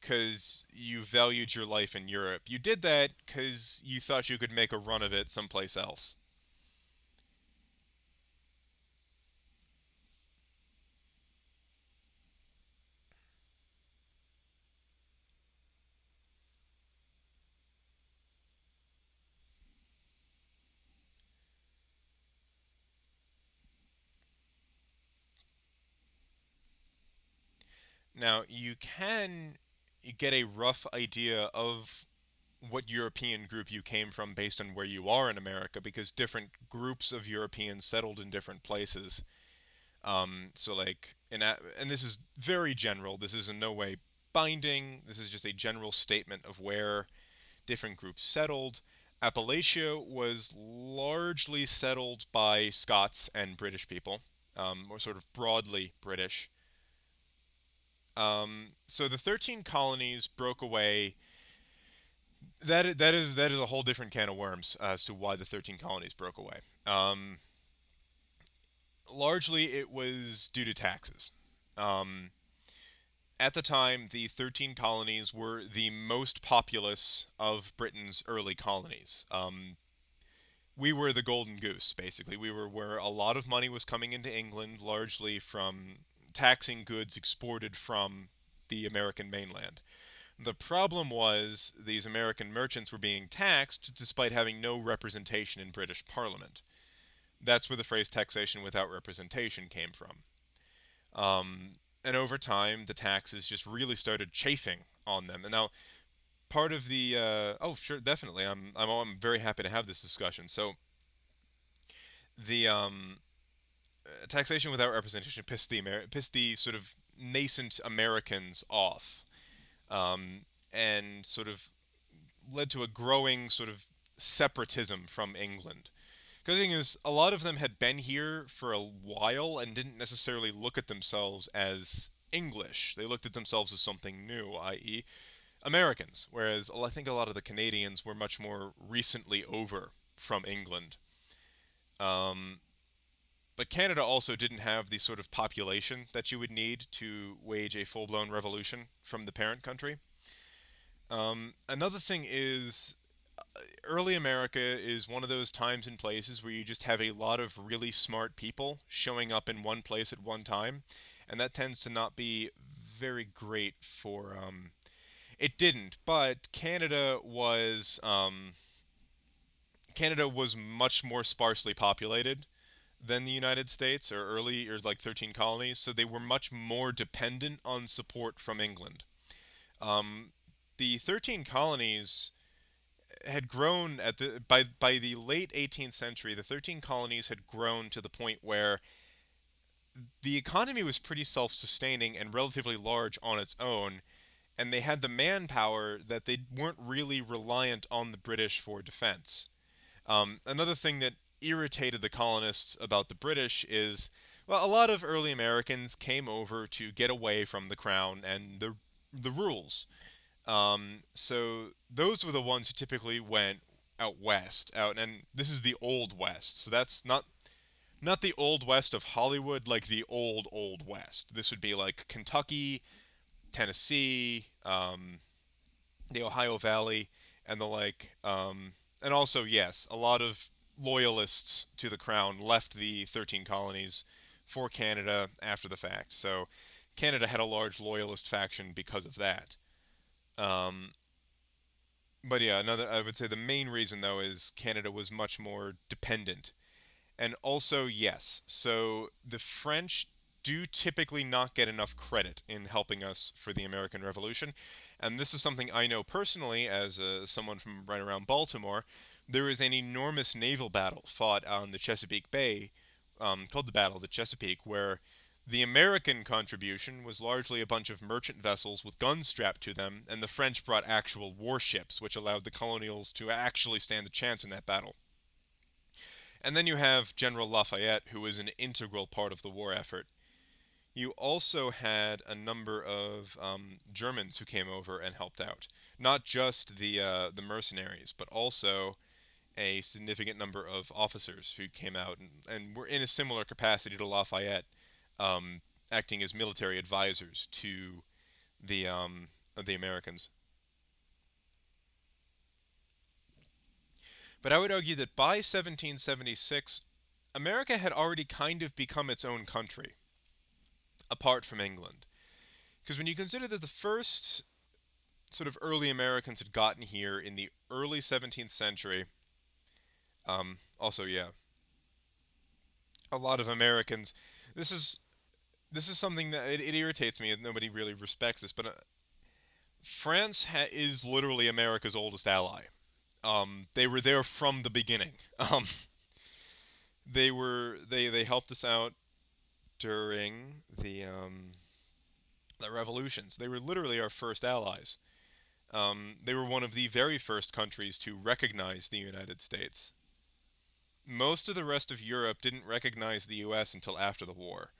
because you valued your life in Europe. You did that because you thought you could make a run of it someplace else. Now, you can get a rough idea of what European group you came from based on where you are in America because different groups of Europeans settled in different places. So like, and this is very general. This is in no way binding. This is just a general statement of where different groups settled. Appalachia was largely settled by Scots and British people, or sort of broadly British. So the 13 colonies broke away. That is a whole different can of worms as to why the 13 colonies broke away. Largely, it was due to taxes. Um, at the time, the 13 colonies were the most populous of Britain's early colonies. We were the golden goose, basically. We were where a lot of money was coming into England, largely from taxing goods exported from the American mainland. The problem was these American merchants were being taxed despite having no representation in British Parliament. That's where the phrase taxation without representation came from. And over time, the taxes just really started chafing on them. And now, part of the oh, sure, definitely, I'm very happy to have this discussion. So the taxation without representation pissed the sort of nascent Americans off, and sort of led to a growing sort of separatism from England. Because the thing is, a lot of them had been here for a while and didn't necessarily look at themselves as English. They looked at themselves as something new, i.e., Americans. Whereas I think a lot of the Canadians were much more recently over from England. Um, but Canada also didn't have the sort of population that you would need to wage a full blown revolution from the parent country. Another thing is early America is one of those times and places where you just have a lot of really smart people showing up in one place at one time, and that tends to not be very great for. It didn't, but Canada was much more sparsely populated than the United States, or early, or like 13 colonies, so they were much more dependent on support from England. Um, the 13 colonies had grown at the by the late 18th century. The 13 colonies had grown to the point where the economy was pretty self-sustaining and relatively large on its own, and they had the manpower that they weren't really reliant on the British for defense. Another thing that irritated the colonists about the British is, well, a lot of early Americans came over to get away from the crown and the rules. So those were the ones who typically went out west, out, and this is the old west. So that's not the old west of Hollywood, like the old west. This would be like Kentucky, Tennessee, the Ohio Valley, and the like. And also, yes, a lot of loyalists to the crown left the 13 colonies for Canada after the fact. So Canada had a large loyalist faction because of that. Um, but yeah, another I would say the main reason though is Canada was much more dependent. And also, yes, so the French do typically not get enough credit in helping us for the American Revolution. And this is something I know personally as someone from right around Baltimore. There is an enormous naval battle fought on the Chesapeake Bay, called the Battle of the Chesapeake, where the American contribution was largely a bunch of merchant vessels with guns strapped to them, and the French brought actual warships, which allowed the colonials to actually stand a chance in that battle. And then you have General Lafayette, who was an integral part of the war effort. You also had a number of Germans who came over and helped out, not just the mercenaries, but also a significant number of officers who came out and were in a similar capacity to Lafayette, um, acting as military advisors to the Americans. But I would argue that by 1776, America had already kind of become its own country, apart from England. Because when you consider that the first sort of early Americans had gotten here in the early 17th century, also, yeah, a lot of Americans. This is this is something that it irritates me, and nobody really respects this. But France is literally America's oldest ally. They were there from the beginning. Um, they helped us out during the revolutions. They were literally our first allies. They were one of the very first countries to recognize the United States. Most of the rest of Europe didn't recognize the U.S. until after the war.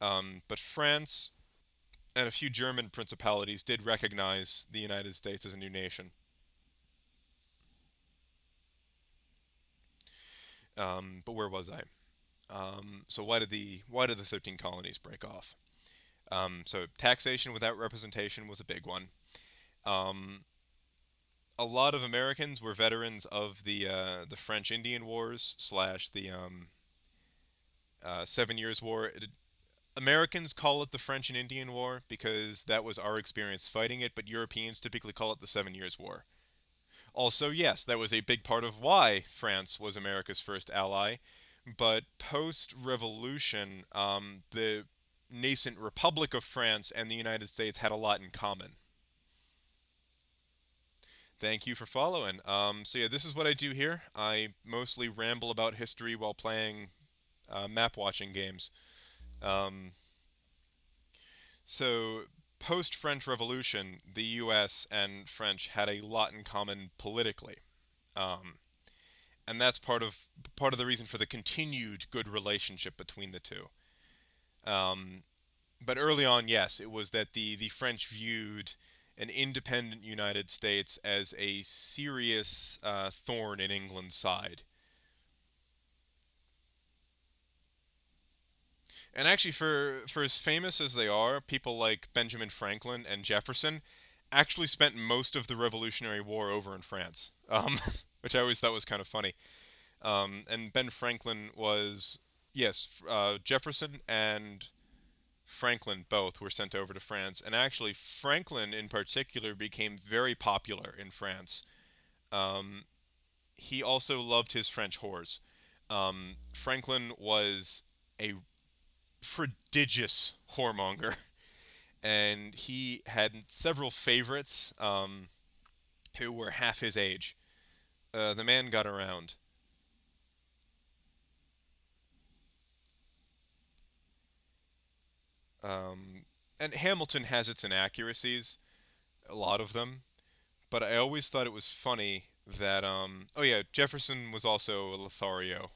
But France and a few German principalities did recognize the United States as a new nation. But where was I? So why did the 13 colonies break off? So taxation without representation was a big one. Um, a lot of Americans were veterans of the French Indian Wars slash the 7 Years' War. Americans call it the French and Indian War because that was our experience fighting it, but Europeans typically call it the 7 Years' War. Also, yes, that was a big part of why France was America's first ally. But post revolution, the nascent Republic of France and the United States had a lot in common. Thank you for following. So yeah, this is what I do here. I mostly ramble about history while playing map watching games. Um, so post French Revolution, the U.S. and French had a lot in common politically. Um, and that's part of the reason for the continued good relationship between the two. Um, but early on, yes, it was that the French viewed an independent United States as a serious thorn in England's side. And actually, for as famous as they are, people like Benjamin Franklin and Jefferson actually spent most of the Revolutionary War over in France, which I always thought was kind of funny. And Ben Franklin was, yes, Jefferson and Franklin both were sent over to France, and actually Franklin in particular became very popular in France. Um, he also loved his French whores. Franklin was a prodigious whoremonger, and he had several favorites who were half his age. The man got around. Um, and Hamilton has its inaccuracies, a lot of them, but I always thought it was funny that oh yeah, Jefferson was also a Lothario.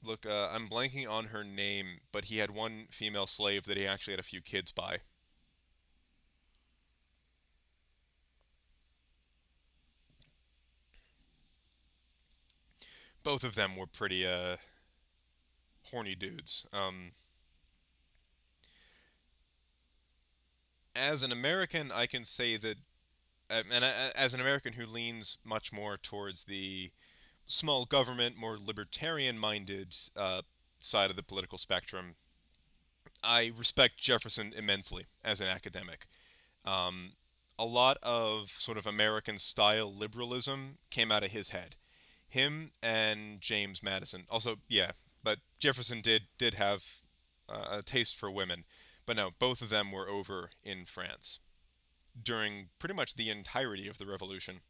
Look, I'm blanking on her name, but he had one female slave that he actually had a few kids by. Both of them were pretty horny dudes. As an American, I can say that, as an American who leans much more towards the small government, more libertarian-minded side of the political spectrum, I respect Jefferson immensely as an academic. Um, a lot of sort of American style liberalism came out of his head. Him and James Madison. Also, yeah, but Jefferson did have a taste for women. But no, both of them were over in France during pretty much the entirety of the Revolution.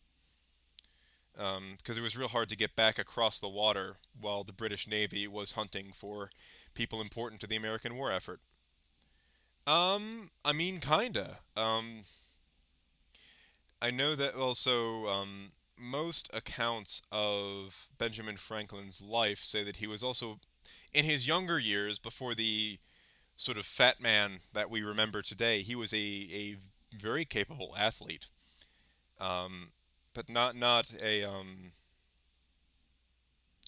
Because it was real hard to get back across the water while the British Navy was hunting for people important to the American war effort. I mean, kinda. I know that also most accounts of Benjamin Franklin's life say that he was also, in his younger years, before the sort of fat man that we remember today, he was a very capable athlete, um, but not a.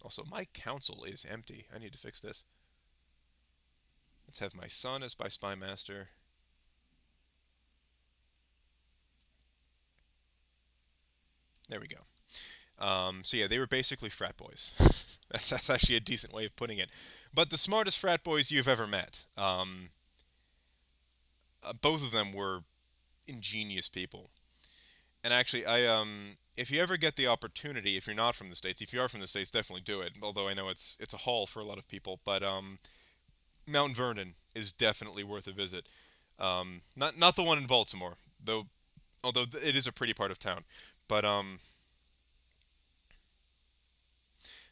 Also, my council is empty. I need to fix this. Let's have my son as my spy master. There we go. So yeah, they were basically frat boys. That's actually a decent way of putting it. But the smartest frat boys you've ever met. Both of them were ingenious people. And actually, if you ever get the opportunity, if you're not from the states, if you are from the states, definitely do it. Although I know it's a haul for a lot of people, but Mount Vernon is definitely worth a visit. Not the one in Baltimore, though. Although it is a pretty part of town, but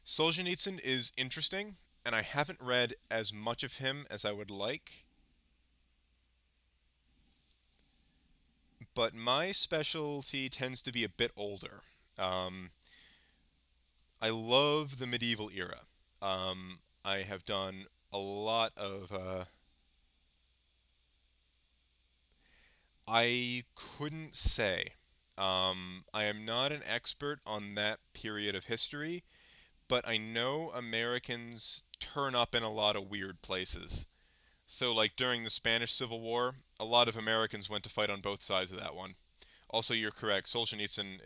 Solzhenitsyn is interesting, and I haven't read as much of him as I would like. But my specialty tends to be a bit older. Um, I love the medieval era. I have done a lot of. I couldn't say. I am not an expert on that period of history, but I know Americans turn up in a lot of weird places. So, like during the Spanish Civil War, a lot of Americans went to fight on both sides of that one. Also, you're correct. Solzhenitsyn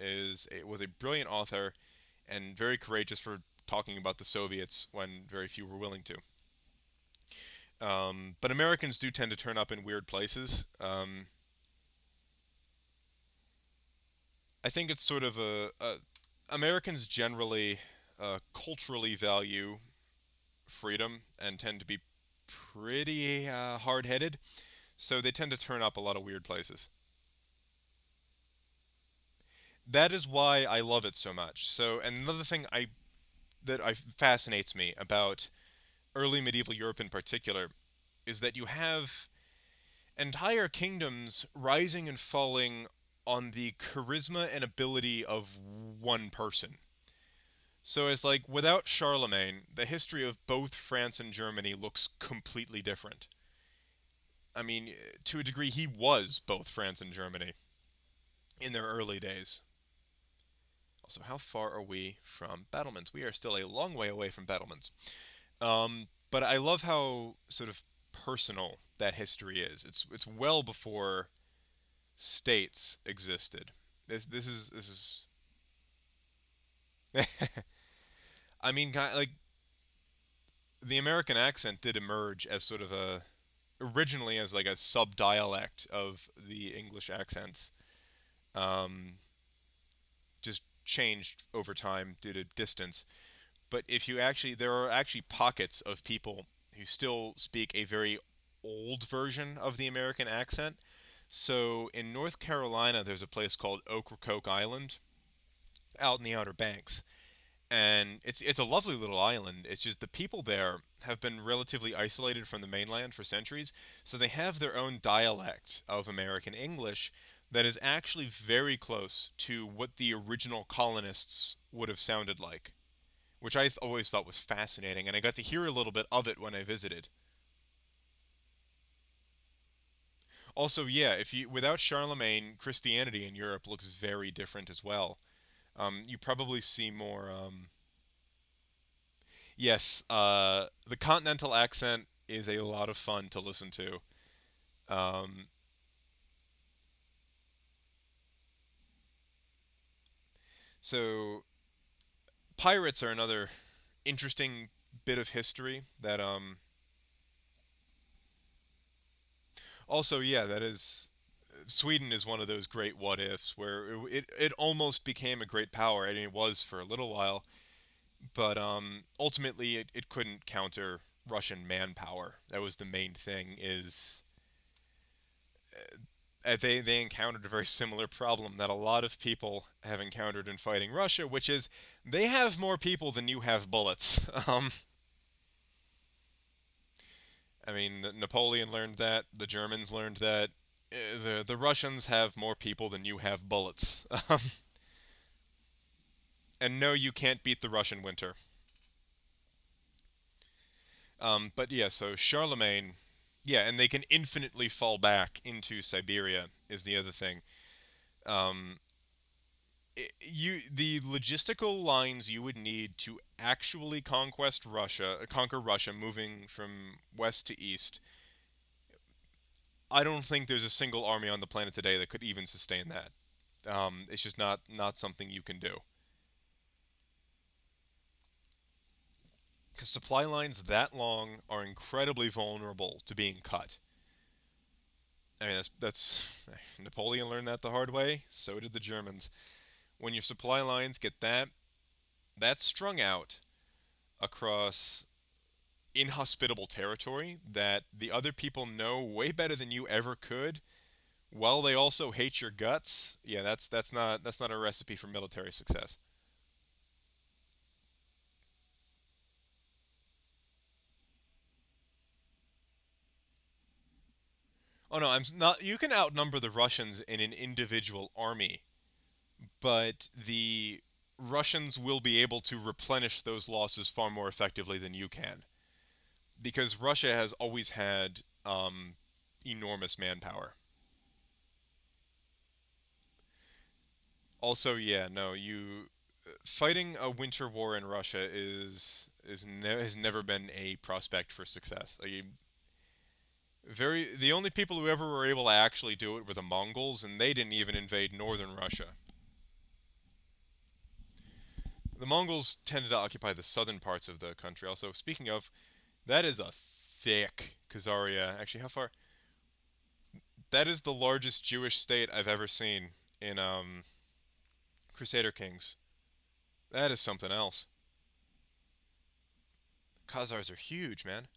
was a brilliant author and very courageous for talking about the Soviets when very few were willing to. But Americans do tend to turn up in weird places. I think it's sort of Americans generally culturally value freedom and tend to be pretty hard-headed, so they tend to turn up a lot of weird places. That is why I love it so much. So, and another thing I fascinates me about early medieval Europe in particular is that you have entire kingdoms rising and falling on the charisma and ability of one person. So it's like without Charlemagne, the history of both France and Germany looks completely different. I mean, to a degree, he was both France and Germany in their early days. Also, how far are we from battlements? We are still a long way away from battlements. But I love how sort of personal that history is. It's well before states existed. This is. I mean, like the American accent did emerge as sort of a originally as like a sub dialect of the English accents. Um, just changed over time due to distance. But if you actually, there are actually pockets of people who still speak a very old version of the American accent. So in North Carolina, there's a place called Ocracoke Island out in the Outer Banks, and it's a lovely little island. It's just the people there have been relatively isolated from the mainland for centuries, so they have their own dialect of American English that is actually very close to what the original colonists would have sounded like, which I always thought was fascinating, and I got to hear a little bit of it when I visited. Also, yeah, if you without Charlemagne, Christianity in Europe looks very different as well. You probably see more. Yes, the continental accent is a lot of fun to listen to. Um, so pirates are another interesting bit of history that also, yeah, that is Sweden is one of those great what ifs where it almost became a great power. I mean, it was for a little while, but ultimately it couldn't counter Russian manpower. That was the main thing. Is they encountered a very similar problem that a lot of people have encountered in fighting Russia, which is they have more people than you have bullets. I mean, Napoleon learned that. The Germans learned that. The Russians have more people than you have bullets. And no, you can't beat the Russian winter. But yeah, so Charlemagne, yeah, and they can infinitely fall back into Siberia is the other thing. Um, the logistical lines you would need to actually conquer Russia, moving from west to east. I don't think there's a single army on the planet today that could even sustain that. It's just not something you can do. Because supply lines that long are incredibly vulnerable to being cut. I mean, that's Napoleon learned that the hard way. So did the Germans. When your supply lines get that strung out across inhospitable territory that the other people know way better than you ever could, while they also hate your guts, yeah, that's not a recipe for military success. Oh no, I'm not. You can outnumber the Russians in an individual army, but the Russians will be able to replenish those losses far more effectively than you can, because Russia has always had enormous manpower. Also, yeah, no, you fighting a winter war in Russia has never been a prospect for success. Like, the only people who ever were able to actually do it were the Mongols, and they didn't even invade northern Russia. The Mongols tended to occupy the southern parts of the country. Also, speaking of, that is a thick Khazaria. Actually, how far? That is the largest Jewish state I've ever seen in Crusader Kings. That is something else. Khazars are huge, man.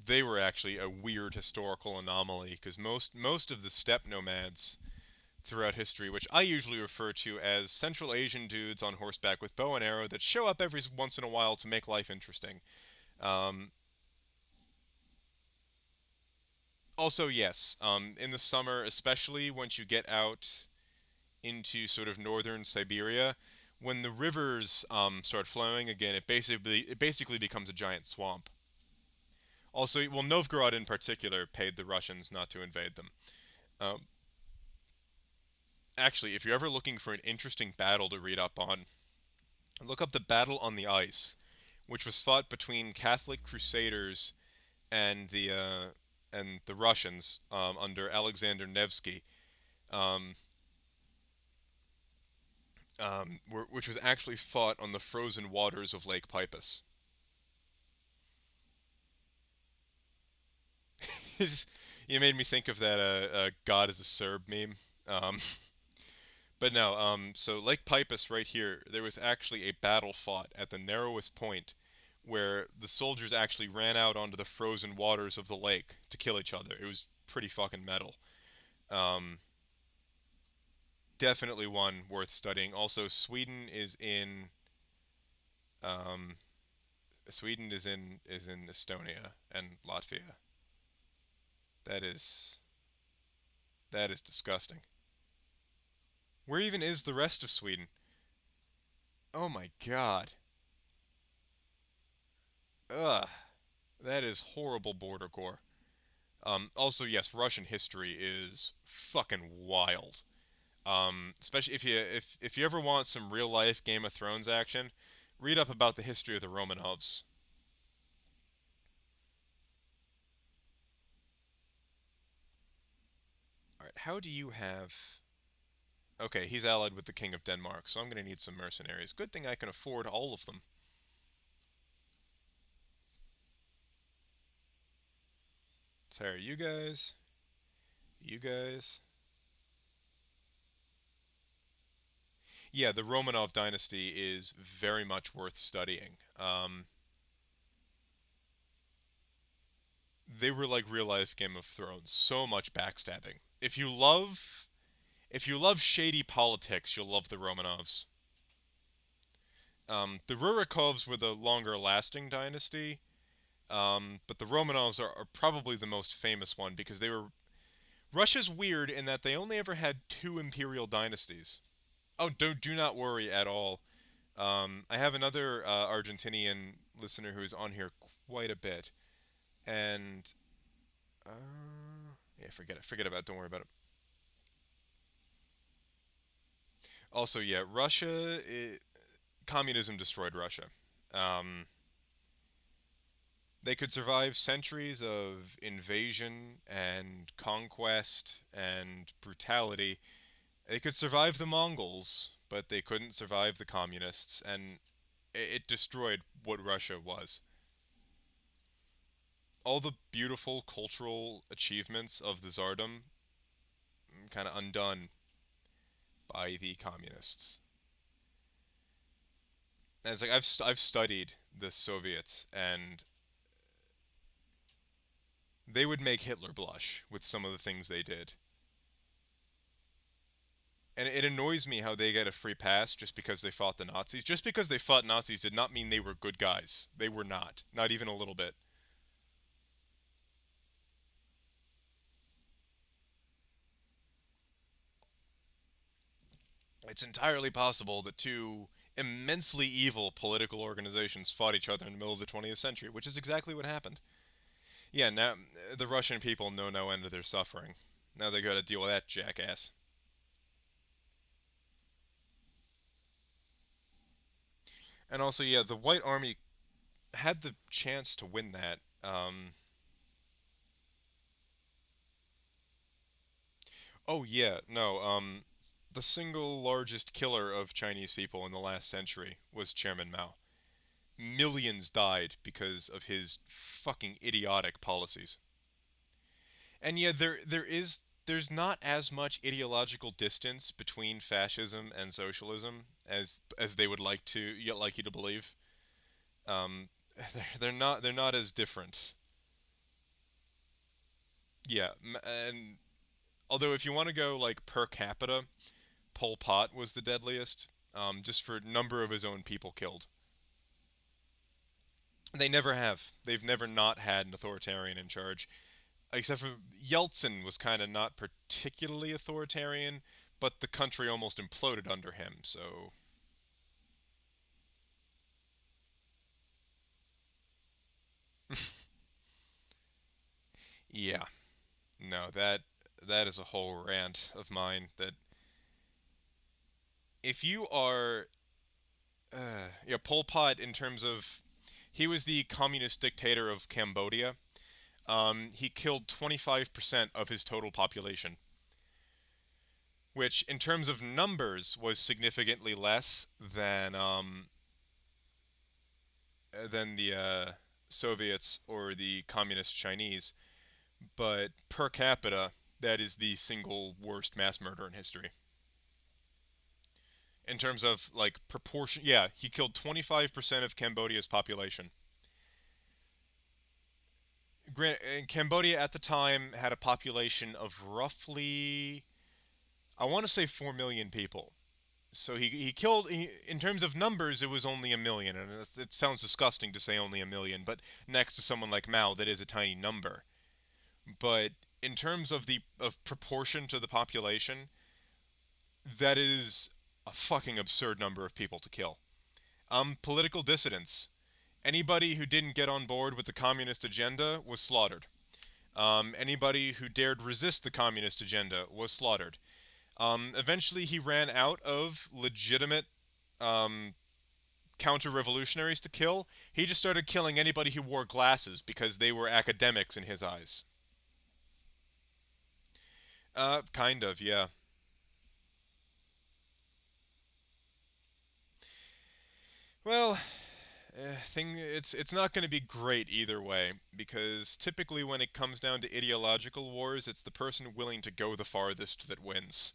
They were actually a weird historical anomaly because most of the steppe nomads throughout history, which I usually refer to as Central Asian dudes on horseback with bow and arrow that show up every once in a while to make life interesting. Um, Also, yes, in the summer, especially once you get out into sort of northern Siberia, when the rivers start flowing again, it basically becomes a giant swamp. Also, well, Novgorod in particular paid the Russians not to invade them. Um, Actually, if you're ever looking for an interesting battle to read up on, look up the Battle on the Ice, which was fought between Catholic Crusaders and the Russians under Alexander Nevsky, um, which was actually fought on the frozen waters of Lake Peipus. You made me think of that "God is a Serb" meme. Um, but no, so Lake Peipus right here, there was actually a battle fought at the narrowest point where the soldiers actually ran out onto the frozen waters of the lake to kill each other. It was pretty fucking metal. Um, Definitely one worth studying. Also, um, Sweden is in Estonia and Latvia. That is that is disgusting. Where even is the rest of Sweden? Oh my god. Ugh. That is horrible border gore. Also, yes, Russian history is fucking wild. Especially if you ever want some real life Game of Thrones action, read up about the history of the Romanovs. All right, how do you have? Okay, he's allied with the King of Denmark, so I'm gonna need some mercenaries. Good thing I can afford all of them. So are you guys? You guys? Yeah, the Romanov dynasty is very much worth studying. They were like real life Game of Thrones. So much backstabbing. If you love shady politics, you'll love the Romanovs. The Rurikovs were the longer lasting dynasty, but the Romanovs are probably the most famous one because they were. Russia's weird in that they only ever had two imperial dynasties. Oh, do not worry at all. I have another Argentinian listener who's on here quite a bit, and yeah, forget it. Forget about it. Don't worry about it. Also, yeah, communism destroyed Russia. Um, they could survive centuries of invasion and conquest and brutality. They could survive the Mongols, but they couldn't survive the communists, and it destroyed what Russia was. All the beautiful cultural achievements of the Tsardom kind of undone by the communists. And it's like I've studied the Soviets, and they would make Hitler blush with some of the things they did. And it annoys me how they get a free pass just because they fought the Nazis. Just because they fought Nazis did not mean they were good guys. They were not even a little bit. It's entirely possible that two immensely evil political organizations fought each other in the middle of the 20th century, which is exactly what happened. Yeah, now the Russian people know no end of their suffering. Now they got to deal with that jackass. And also, yeah, the White Army had the chance to win that. Oh yeah, no. The single largest killer of Chinese people in the last century was Chairman Mao. Millions died because of his fucking idiotic policies. And yeah, there's not as much ideological distance between fascism and socialism as they would like you to believe. Um, they're not as different. Yeah, and although if you want to go like per capita, Pol Pot was the deadliest, just for number of his own people killed. They never have. They've never not had an authoritarian in charge. except for Yeltsin was kind of not particularly authoritarian, but the country almost imploded under him. So yeah, no, that is a whole rant of mine. That if you are, yeah, Pol Pot in terms of, he was the communist dictator of Cambodia. He killed 25% of his total population, which in terms of numbers was significantly less than the Soviets or the communist Chinese, but per capita, that is the single worst mass murder in history. In terms of like proportion, yeah, he killed 25% of Cambodia's population. Cambodia at the time had a population of roughly, I want to say 4 million people. So he killed, in terms of numbers, it was only a million. And it sounds disgusting to say only a million, but next to someone like Mao, that is a tiny number. But in terms of the of proportion to the population, that is a fucking absurd number of people to kill. Political dissidents. Anybody who didn't get on board with the communist agenda was slaughtered. Anybody who dared resist the communist agenda was slaughtered. Eventually, he ran out of legitimate um, counter-revolutionaries to kill. He just started killing anybody who wore glasses because they were academics in his eyes. Kind of, yeah. Well, it's not going to be great either way because typically when it comes down to ideological wars, it's the person willing to go the farthest that wins.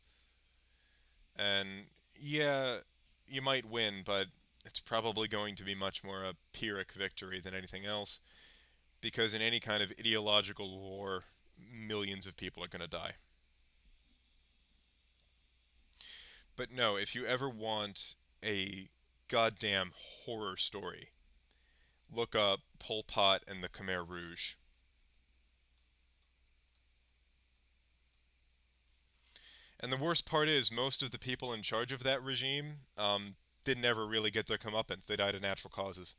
And yeah, you might win, but it's probably going to be much more a Pyrrhic victory than anything else because in any kind of ideological war, millions of people are going to die. But no, if you ever want a goddamn horror story, look up Pol Pot and the Khmer Rouge. And the worst part is, most of the people in charge of that regime didn't ever really get their comeuppance. They died of natural causes.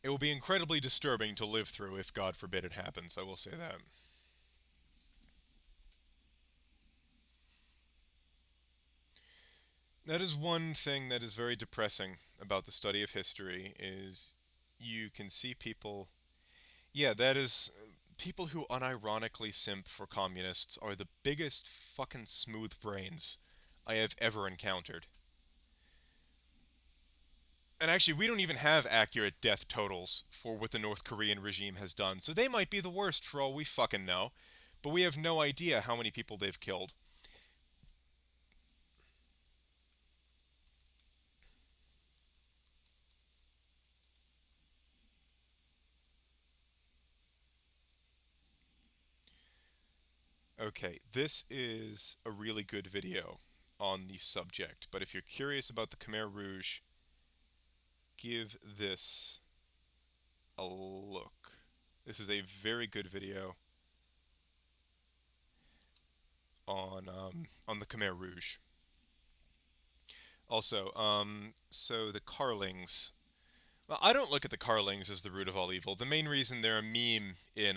It will be incredibly disturbing to live through if, God forbid, it happens. I will say that. That is one thing that is very depressing about the study of history is you can see people. Yeah, that is people who unironically simp for communists are the biggest fucking smooth brains I have ever encountered. And actually, we don't even have accurate death totals for what the North Korean regime has done, so they might be the worst for all we fucking know. But we have no idea how many people they've killed. Okay, this is a really good video on the subject, but if you're curious about the Khmer Rouge, give this a look. This is a very good video on the Khmer Rouge. Also, so the Carlings. Well, I don't look at the Carlings as the root of all evil. The main reason they're a meme in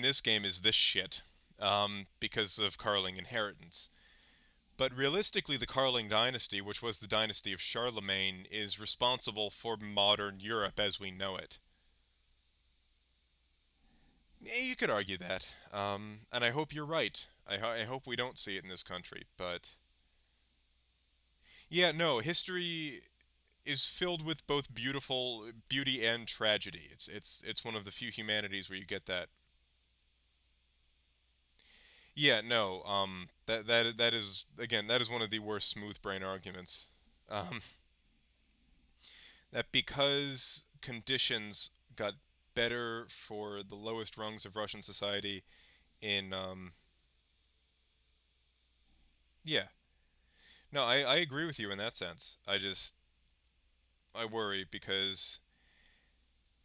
this game is this shit, because of Carling inheritance. But realistically, the Carling dynasty, which was the dynasty of Charlemagne, is responsible for modern Europe as we know it. You could argue that, and I hope you're right. I hope we don't see it in this country, but yeah, no, history is filled with both beauty and tragedy. It's one of the few humanities where you get that. Yeah, no, that is again that is one of the worst smooth brain arguments. Um, that because conditions got better for the lowest rungs of Russian society in yeah. No, I agree with you in that sense. I worry because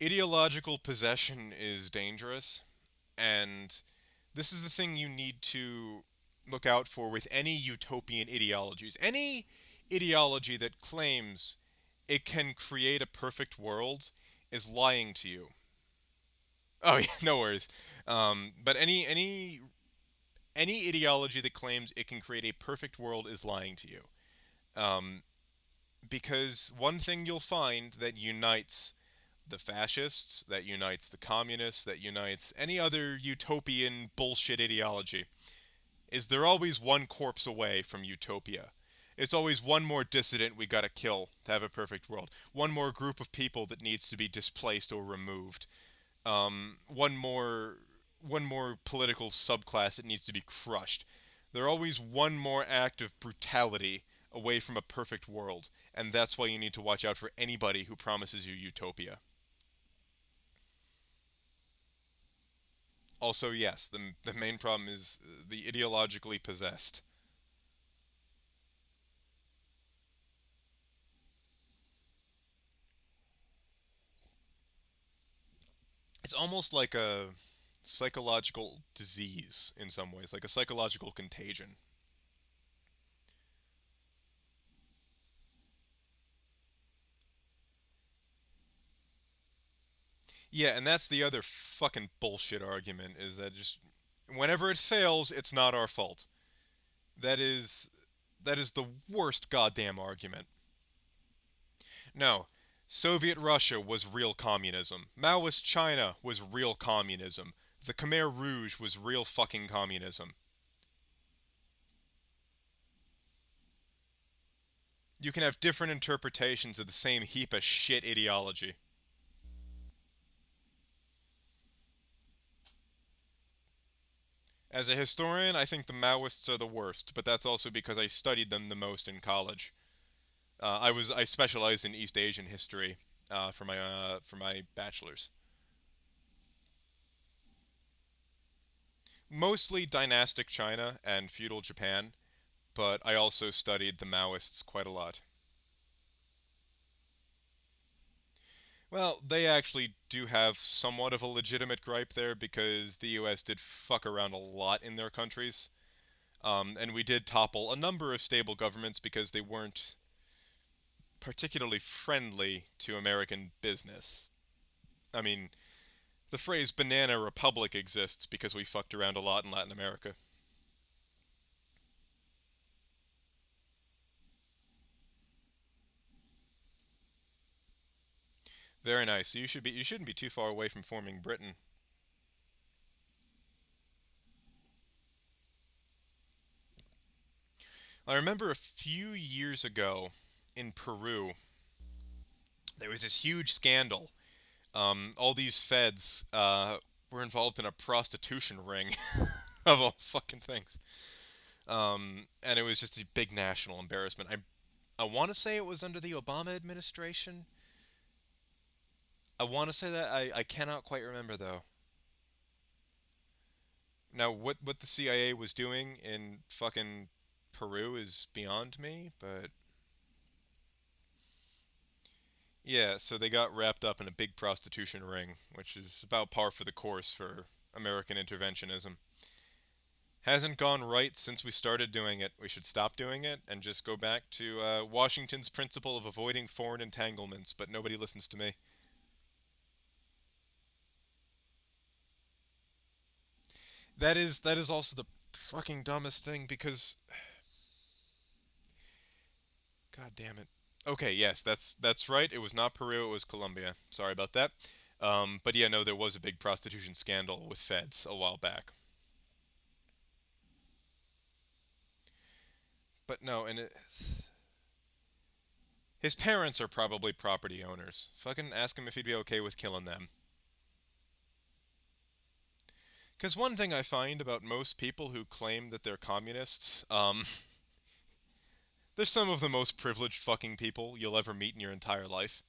ideological possession is dangerous, and this is the thing you need to look out for with any utopian ideologies. Any ideology that claims it can create a perfect world is lying to you. Oh yeah, no worries. But any ideology that claims it can create a perfect world is lying to you. Um, because one thing you'll find that unites the fascists, that unites the communists, that unites any other utopian bullshit ideology is they're always one corpse away from utopia. It's always one more dissident we gotta kill to have a perfect world. One more group of people that needs to be displaced or removed. One more political subclass that needs to be crushed. They're always one more act of brutality away from a perfect world, and that's why you need to watch out for anybody who promises you utopia. Also, yes, the main problem is the ideologically possessed. It's almost like a psychological disease in some ways, like a psychological contagion. Yeah, and that's the other fucking bullshit argument is that just whenever it fails, it's not our fault. That is that is the worst goddamn argument. No, Soviet Russia was real communism. Maoist China was real communism. The Khmer Rouge was real fucking communism. You can have different interpretations of the same heap of shit ideology. As a historian, I think the Maoists are the worst, but that's also because I studied them the most in college. I specialized in East Asian history for my bachelor's. Mostly dynastic China and feudal Japan, but I also studied the Maoists quite a lot. Well, they actually do have somewhat of a legitimate gripe there because the US did fuck around a lot in their countries. And we did topple a number of stable governments because they weren't particularly friendly to American business. I mean, the phrase banana republic exists because we fucked around a lot in Latin America. Very nice. So you shouldn't be too far away from forming Britain. I remember a few years ago in Peru, there was this huge scandal. All these feds were involved in a prostitution ring of all fucking things. And it was just a big national embarrassment. I want to say it was under the Obama administration. I want to say that I cannot quite remember though. Now what the CIA was doing in fucking Peru is beyond me, but yeah, so they got wrapped up in a big prostitution ring, which is about par for the course for American interventionism. Hasn't gone right since we started doing it. We should stop doing it and just go back to Washington's principle of avoiding foreign entanglements, but nobody listens to me. That is also the fucking dumbest thing because god damn it. Okay, yes, that's right. It was not Peru, it was Colombia. Sorry about that. But yeah, no, there was a big prostitution scandal with feds a while back. But no, and his parents are probably property owners. Fucking ask him if he'd be okay with killing them. Because one thing I find about most people who claim that they're communists, they're some of the most privileged fucking people you'll ever meet in your entire life.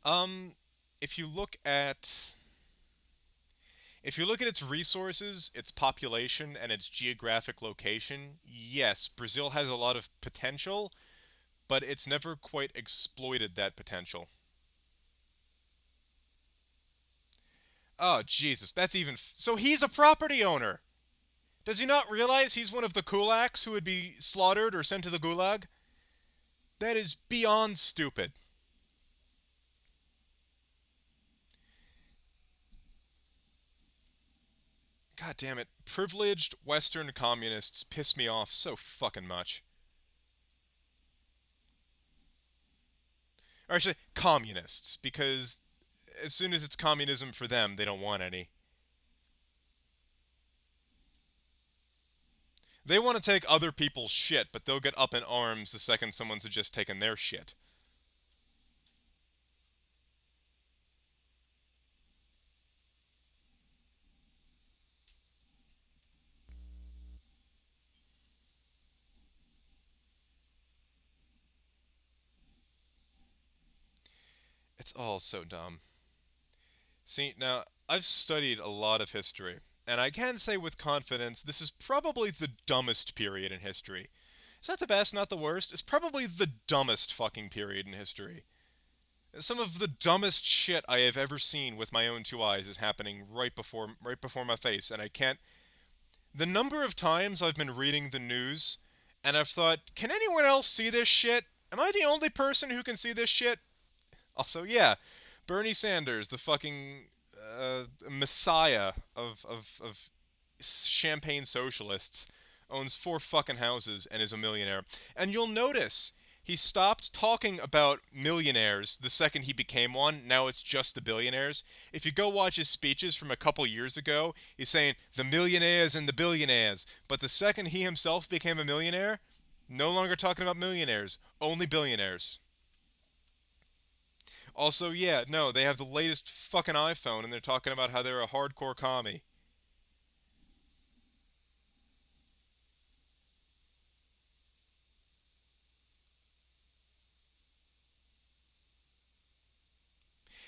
Um, if you look at if you look at its resources, its population, and its geographic location, yes, Brazil has a lot of potential, but it's never quite exploited that potential. Oh, Jesus, that's even. So he's a property owner. Does he not realize he's one of the kulaks who would be slaughtered or sent to the gulag? That is beyond stupid. God damn it. Privileged Western communists piss me off so fucking much. Or actually, communists, because as soon as it's communism for them, they don't want any. They want to take other people's shit, but they'll get up in arms the second someone's just taken their shit. It's all so dumb. See, now, I've studied a lot of history, and I can say with confidence this is probably the dumbest period in history. It's not the best, not the worst. It's probably the dumbest fucking period in history. Some of the dumbest shit I have ever seen with my own two eyes is happening right before my face, and I can't. The number of times I've been reading the news, and I've thought, can anyone else see this shit? Am I the only person who can see this shit? Also, yeah, Bernie Sanders, the fucking messiah of champagne socialists, owns four fucking houses and is a millionaire. And you'll notice he stopped talking about millionaires the second he became one. Now it's just the billionaires. If you go watch his speeches from a couple years ago, he's saying the millionaires and the billionaires. But the second he himself became a millionaire, no longer talking about millionaires, only billionaires. Also, yeah, no, they have the latest fucking iPhone and they're talking about how they're a hardcore commie.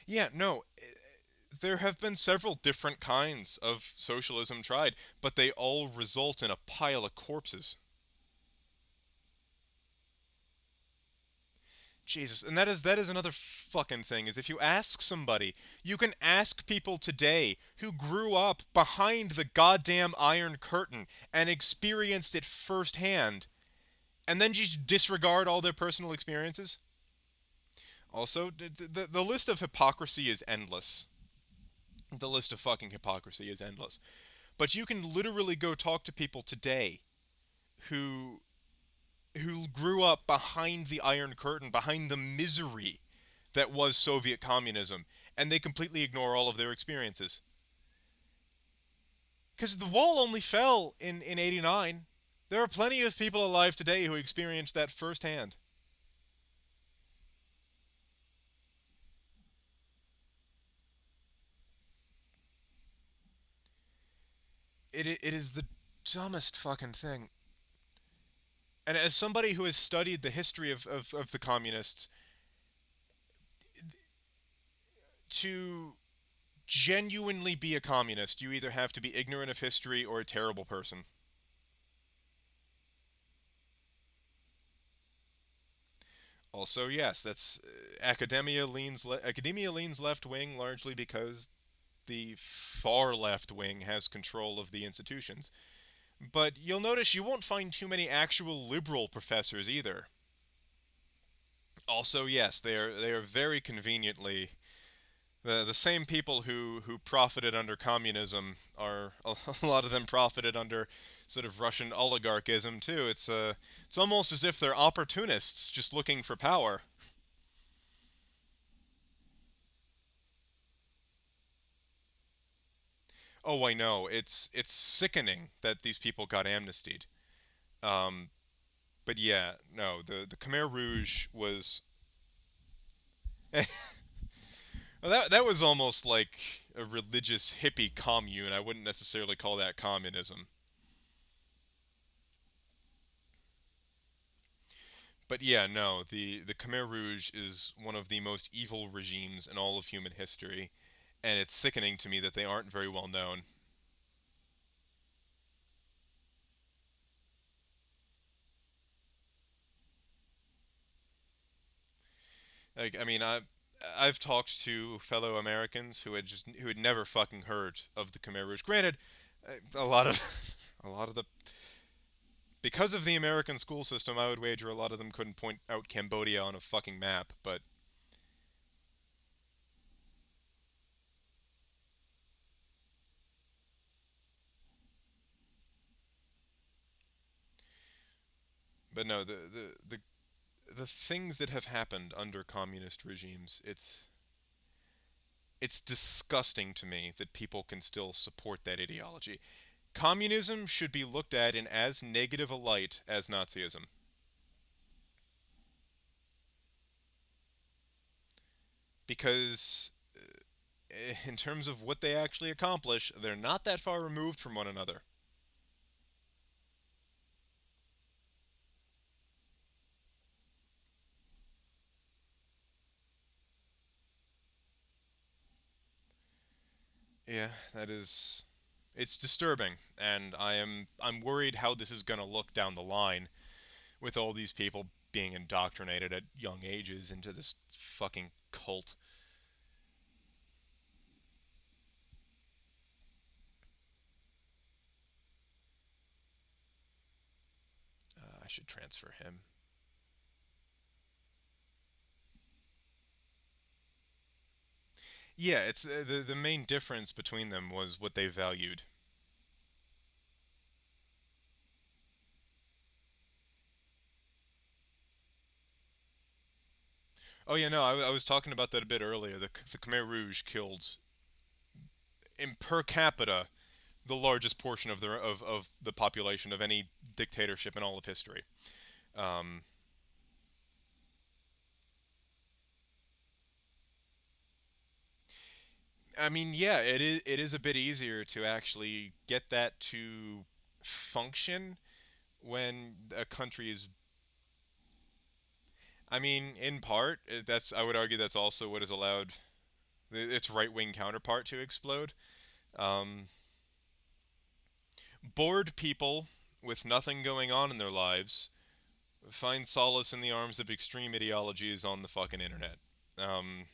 Yeah, no, there have been several different kinds of socialism tried, but they all result in a pile of corpses. Jesus, and that is another fucking thing is if you ask somebody, you can ask people today who grew up behind the goddamn Iron Curtain and experienced it firsthand, and then just disregard all their personal experiences. Also, the list of hypocrisy is endless. The list of fucking hypocrisy is endless. But you can literally go talk to people today who grew up behind the Iron Curtain, behind the misery that was Soviet communism, and they completely ignore all of their experiences. Because the wall only fell in 89. There are plenty of people alive today who experienced that firsthand. It is the dumbest fucking thing. And as somebody who has studied the history of the communists, to genuinely be a communist, you either have to be ignorant of history or a terrible person. Also, yes, that's academia leans left wing largely because the far left wing has control of the institutions. But you'll notice you won't find too many actual liberal professors either. Also, yes, they are very conveniently the same people who profited under communism are a lot of them profited under sort of Russian oligarchism too. It's almost as if they're opportunists just looking for power. Oh, I know. It's sickening that these people got amnestied. Um, but yeah, no, the Khmer Rouge was well, that was almost like a religious hippie commune. I wouldn't necessarily call that communism. But yeah, no, the Khmer Rouge is one of the most evil regimes in all of human history, and it's sickening to me that they aren't very well known. Like, I mean, I've talked to fellow Americans who had never fucking heard of the Khmer Rouge. Granted, a lot of a lot of the because of the American school system, I would wager a lot of them couldn't point out Cambodia on a fucking map. But no, the things that have happened under communist regimes, it's disgusting to me that people can still support that ideology. Communism should be looked at in as negative a light as Nazism, because in terms of what they actually accomplish, they're not that far removed from one another. Yeah, that is it's disturbing, and I'm worried how this is going to look down the line with all these people being indoctrinated at young ages into this fucking cult. I should transfer him. Yeah, it's the main difference between them was what they valued. Oh yeah, no, I was talking about that a bit earlier. The Khmer Rouge killed in per capita the largest portion of the population of any dictatorship in all of history. Um, I mean, yeah, it is a bit easier to actually get that to function when a country is. I mean, in part, that's I would argue that's also what has allowed its right wing counterpart to explode. Um, Bored people with nothing going on in their lives find solace in the arms of extreme ideologies on the fucking internet. Um,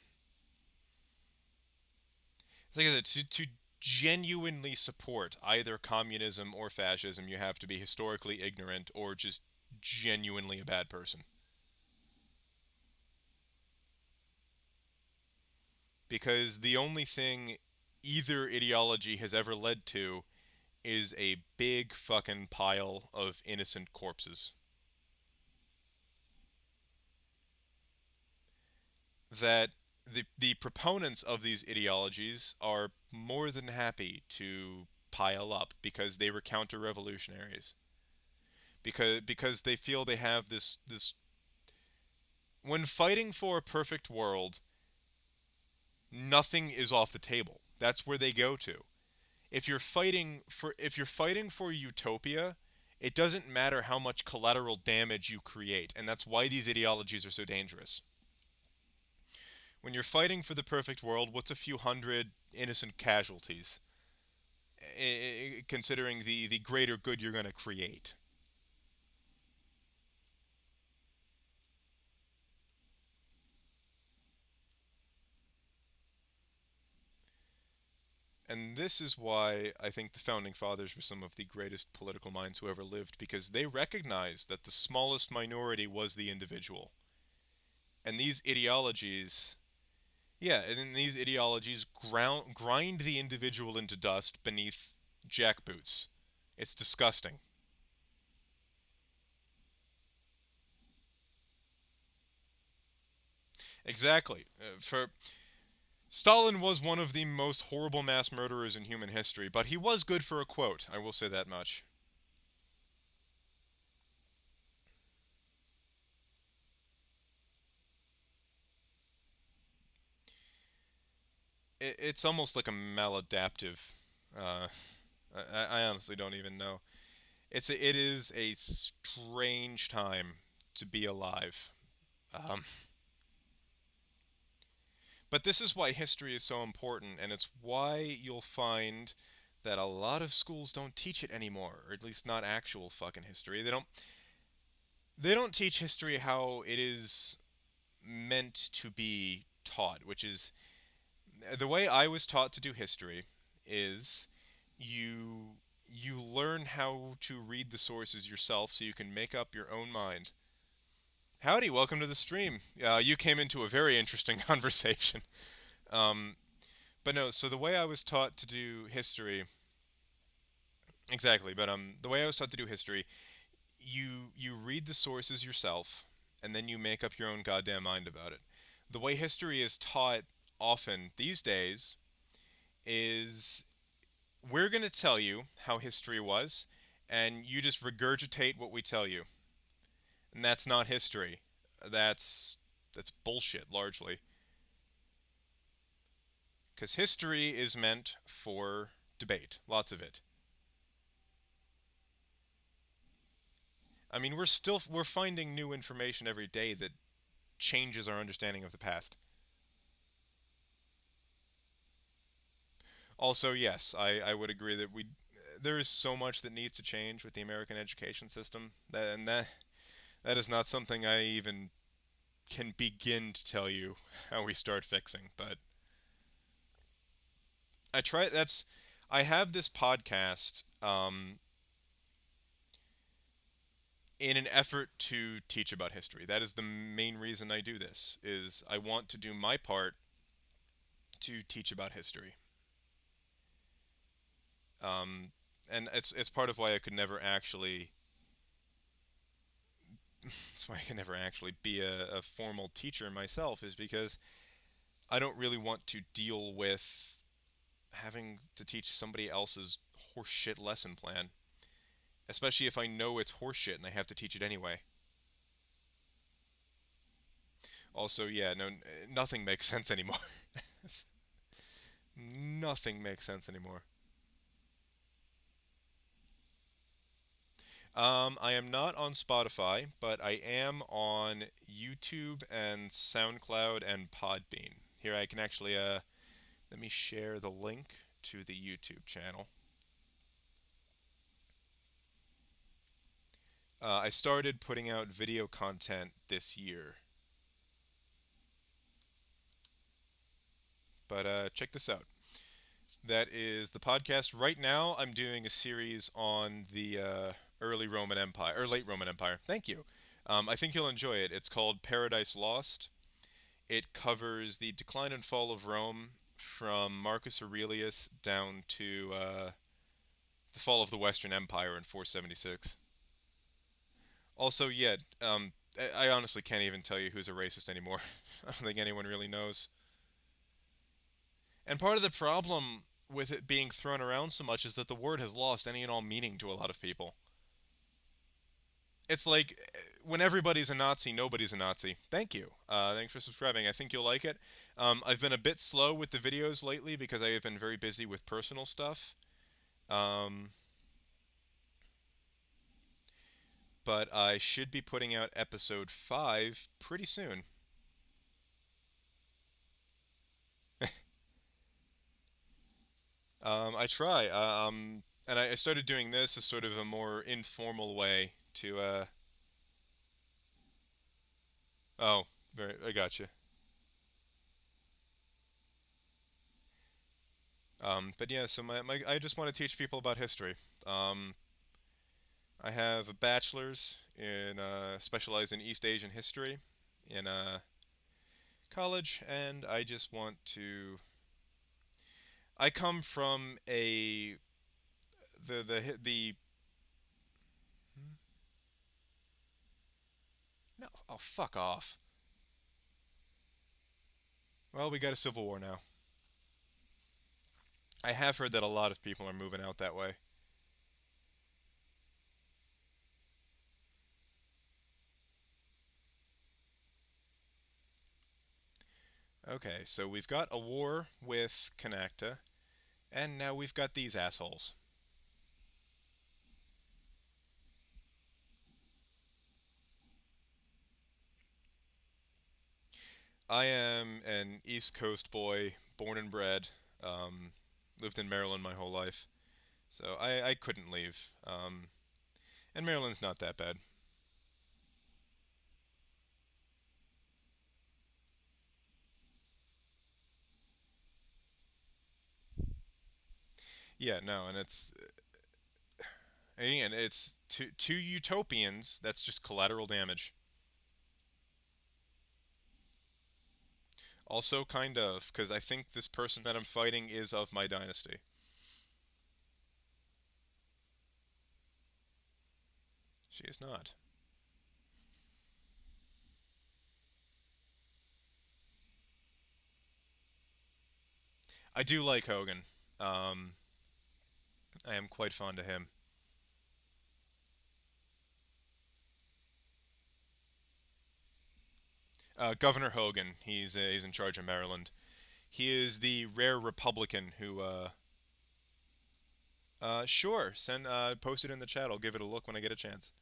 like I said, to genuinely support either communism or fascism, you have to be historically ignorant or just genuinely a bad person. Because the only thing either ideology has ever led to is a big fucking pile of innocent corpses that the proponents of these ideologies are more than happy to pile up because they were counter-revolutionaries, because they feel they have this when fighting for a perfect world, nothing is off the table. That's where they go to. If you're fighting for utopia, it doesn't matter how much collateral damage you create, and that's why these ideologies are so dangerous. When you're fighting for the perfect world, what's a few hundred innocent casualties, considering the greater good you're going to create? And this is why I think the founding fathers were some of the greatest political minds who ever lived, because they recognized that the smallest minority was the individual. And these ideologies, yeah, and then these ideologies grind the individual into dust beneath jackboots. It's disgusting. Exactly. For Stalin was one of the most horrible mass murderers in human history, but he was good for a quote. I will say that much. It's almost like a maladaptive. Uh, I honestly don't even know. It is a strange time to be alive. Um, but this is why history is so important, and it's why you'll find that a lot of schools don't teach it anymore, or at least not actual fucking history. They don't teach history how it is meant to be taught, which is the way I was taught to do history is you learn how to read the sources yourself so you can make up your own mind. Howdy, welcome to the stream. You came into a very interesting conversation. Um, but no, so the way I was taught to do history, exactly. But the way I was taught to do history, you read the sources yourself, and then you make up your own goddamn mind about it. The way history is taught often these days is we're going to tell you how history was, and you just regurgitate what we tell you. And that's not history. That's that's bullshit largely. Because history is meant for debate, lots of it. I mean, we're finding new information every day that changes our understanding of the past. Also, yes, I would agree that there is so much that needs to change with the American education system, that is not something I even can begin to tell you how we start fixing. But I try. I have this podcast in an effort to teach about history. That is the main reason I do this. Is I want to do my part to teach about history. Um, and it's part of why I could never actually. That's why I can never actually be a formal teacher myself. Is because I don't really want to deal with having to teach somebody else's horseshit lesson plan, especially if I know it's horseshit and I have to teach it anyway. Also, yeah, no, nothing makes sense anymore. Nothing makes sense anymore. I am not on Spotify, but I am on YouTube and SoundCloud and Podbean. Here I can actually let me share the link to the YouTube channel. I started putting out video content this year, but check this out. That is the podcast. Right now, I'm doing a series on the early Roman Empire, or late Roman Empire. Thank you. I think you'll enjoy it. It's called Paradise Lost. It covers the decline and fall of Rome from Marcus Aurelius down to the fall of the Western Empire in 476. Also, yeah, I honestly can't even tell you who's a racist anymore. I don't think anyone really knows. And part of the problem with it being thrown around so much is that the word has lost any and all meaning to a lot of people. It's like when everybody's a Nazi, nobody's a Nazi. Thank you. Thanks for subscribing. I think you'll like it. I've been a bit slow with the videos lately because I have been very busy with personal stuff. Um, but I should be putting out episode 5 pretty soon. I try. And I started doing this as sort of a more informal way to. Oh, very. I got you. But yeah, so I just want to teach people about history. Um, I have a bachelor's in specialize in East Asian history in college, and I just want to. I come from a the. No, oh fuck off. Well, we got a civil war now. I have heard that a lot of people are moving out that way. Okay, so we've got a war with Canacta, and now we've got these assholes. I am an East Coast boy, born and bred. Um, Lived in Maryland my whole life, so I couldn't leave. And Maryland's not that bad. Yeah, no, and it's to utopians. That's just collateral damage. Also, kind of, because I think this person that I'm fighting is of my dynasty. She is not. I do like Hogan. Um, I am quite fond of him. Governor Hogan. He's in charge of Maryland. He is the rare Republican who. Sure. Send post it in the chat. I'll give it a look when I get a chance.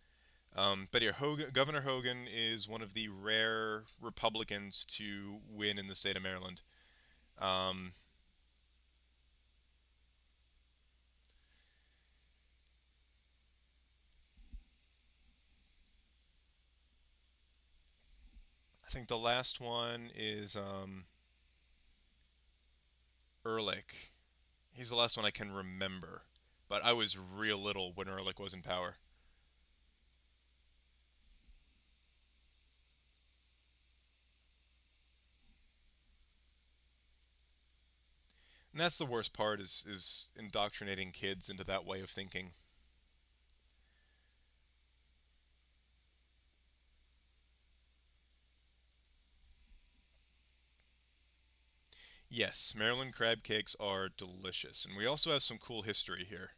But yeah, Governor Hogan is one of the rare Republicans to win in the state of Maryland. Um, I think the last one is Ehrlich. He's the last one I can remember. But I was real little when Ehrlich was in power. And that's the worst part is indoctrinating kids into that way of thinking. Yes, Maryland crab cakes are delicious, and we also have some cool history here.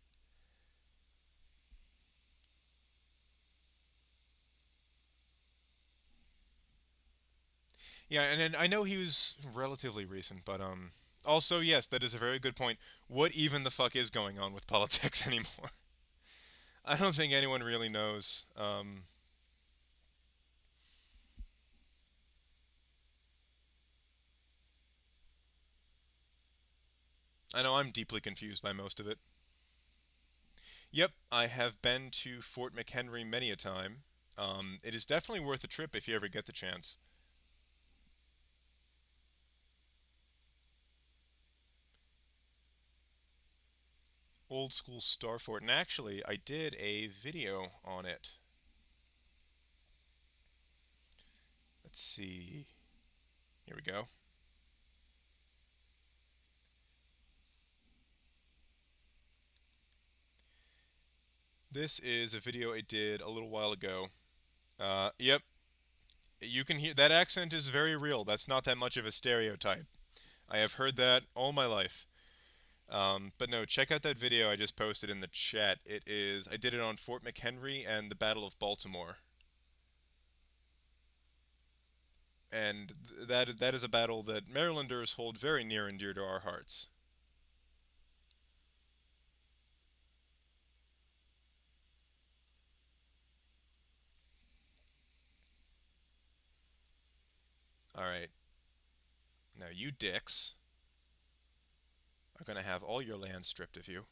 Yeah, and then I know he was relatively recent, but also yes, that is a very good point. What even the fuck is going on with politics anymore? I don't think anyone really knows. I know I'm deeply confused by most of it. Yep, I have been to Fort McHenry many a time. It is definitely worth a trip if you ever get the chance. Old school Star Fort, and actually, I did a video on it. Let's see. Here we go. This is a video I did a little while ago. Yep, you can hear that accent is very real. That's not that much of a stereotype. I have heard that all my life. But no, check out that video I just posted in the chat. I did it on Fort McHenry and the Battle of Baltimore. And that is a battle that Marylanders hold very near and dear to our hearts. All right, now you dicks are going to have all your land stripped of you.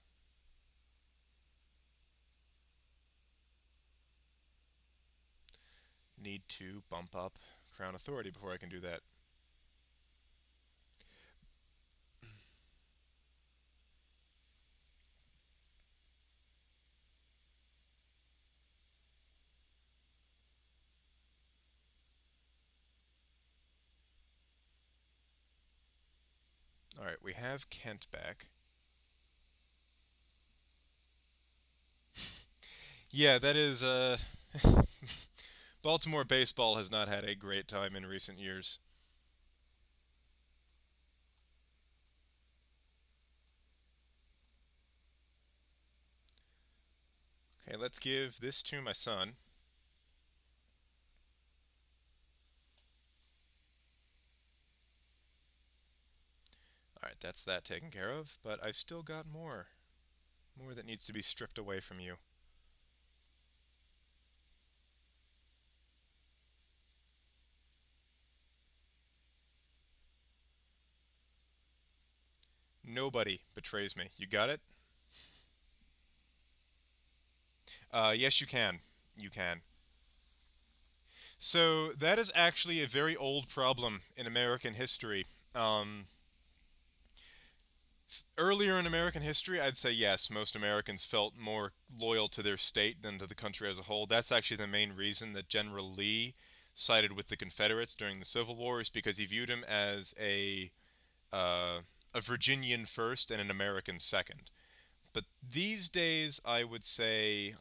Need to bump up Crown Authority before I can do that. All right, we have Kent back. Yeah, that is Baltimore baseball has not had a great time in recent years. Okay, let's give this to my son. All right, that's that taken care of, but I've still got more. More that needs to be stripped away from you. Nobody betrays me. You got it? Yes, you can. You can. So that is actually a very old problem in American history. Um, Earlier in American history, I'd say yes, most Americans felt more loyal to their state than to the country as a whole. That's actually the main reason that General Lee sided with the Confederates during the Civil War, is because he viewed him as a Virginian first and an American second. But these days, I would say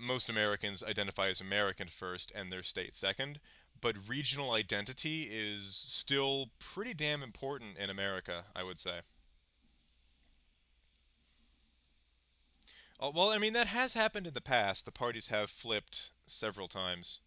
most Americans identify as American first and their state second. But regional identity is still pretty damn important in America, I would say. Well, I mean, that has happened in the past. The parties have flipped several times.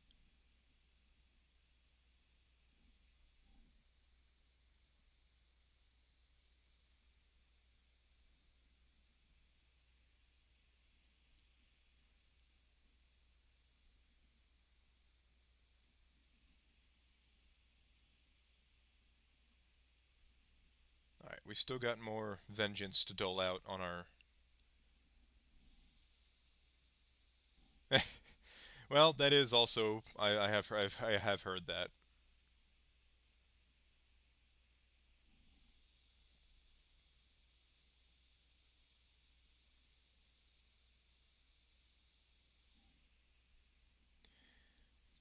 Alright, we still got more vengeance to dole out on our. Well, that is also I have heard that.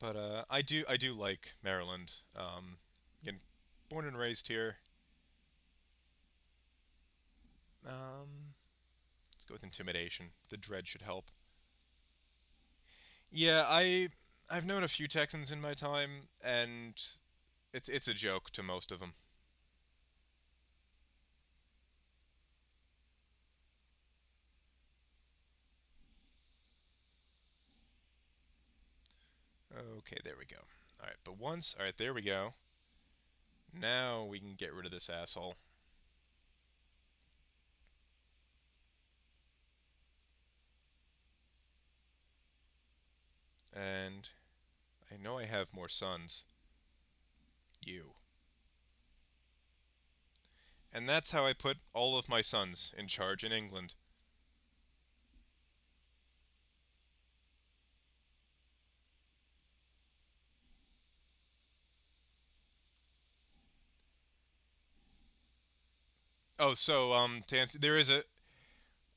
But I do like Maryland. Again, born and raised here. Um, let's go with intimidation. The dread should help. Yeah, I've known a few Texans in my time, and it's a joke to most of them. Okay, there we go. All right, but once, all right, there we go. Now we can get rid of this asshole. And I know I have more sons. You. And that's how I put all of my sons in charge in England. Oh, so to answer, there is a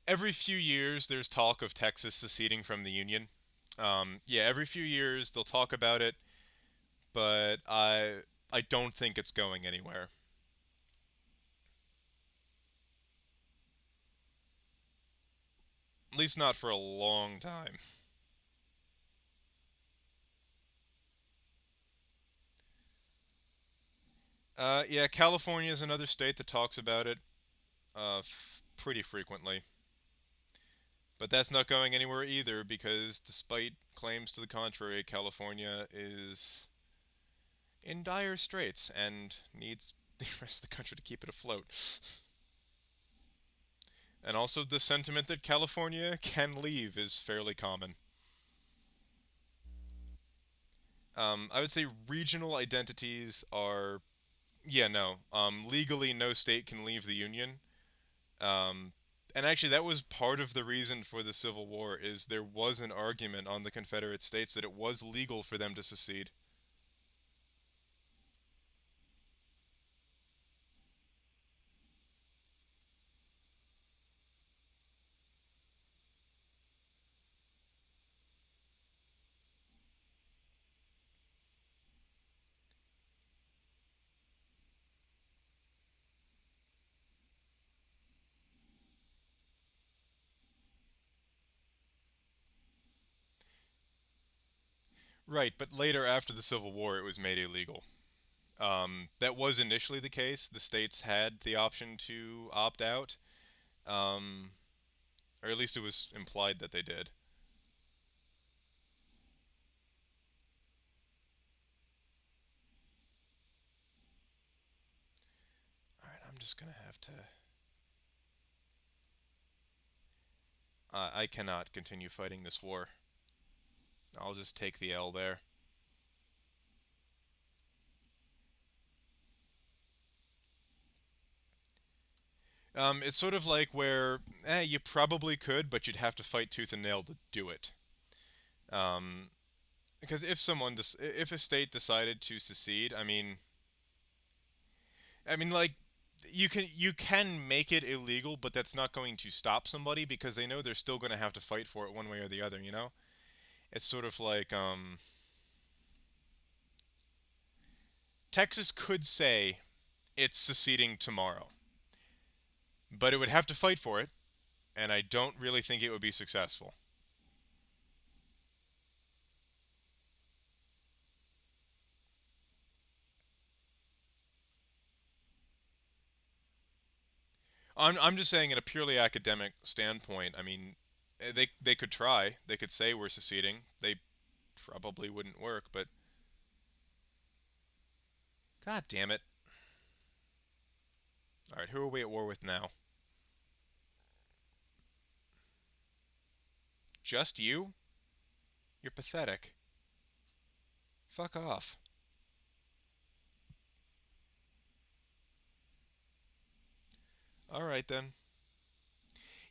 every few years there's talk of Texas seceding from the Union. Yeah, every few years they'll talk about it, but I don't think it's going anywhere. At least not for a long time. Yeah, California is another state that talks about it pretty frequently. But that's not going anywhere either because, despite claims to the contrary, California is in dire straits and needs the rest of the country to keep it afloat. And also, the sentiment that California can leave is fairly common. I would say regional identities are, yeah, no. Legally, no state can leave the Union. Um, and actually, that was part of the reason for the Civil War. Is there was an argument on the Confederate States that it was legal for them to secede. Right, but later after the Civil War, it was made illegal. That was initially the case. The states had the option to opt out, um, or at least it was implied that they did. All right, I'm just gonna have to. I cannot continue fighting this war. I'll just take the L there. It's sort of like where you probably could, but you'd have to fight tooth and nail to do it. Um, because if a state decided to secede, like you can make it illegal, but that's not going to stop somebody because they know they're still going to have to fight for it one way or the other. It's sort of like Texas could say it's seceding tomorrow, but it would have to fight for it, and I don't really think it would be successful. I'm just saying, in a purely academic standpoint, they could try. They could say we're seceding. They probably wouldn't work, but god damn it. All right, who are we at war with now? Just you? You're pathetic. Fuck off. All right then.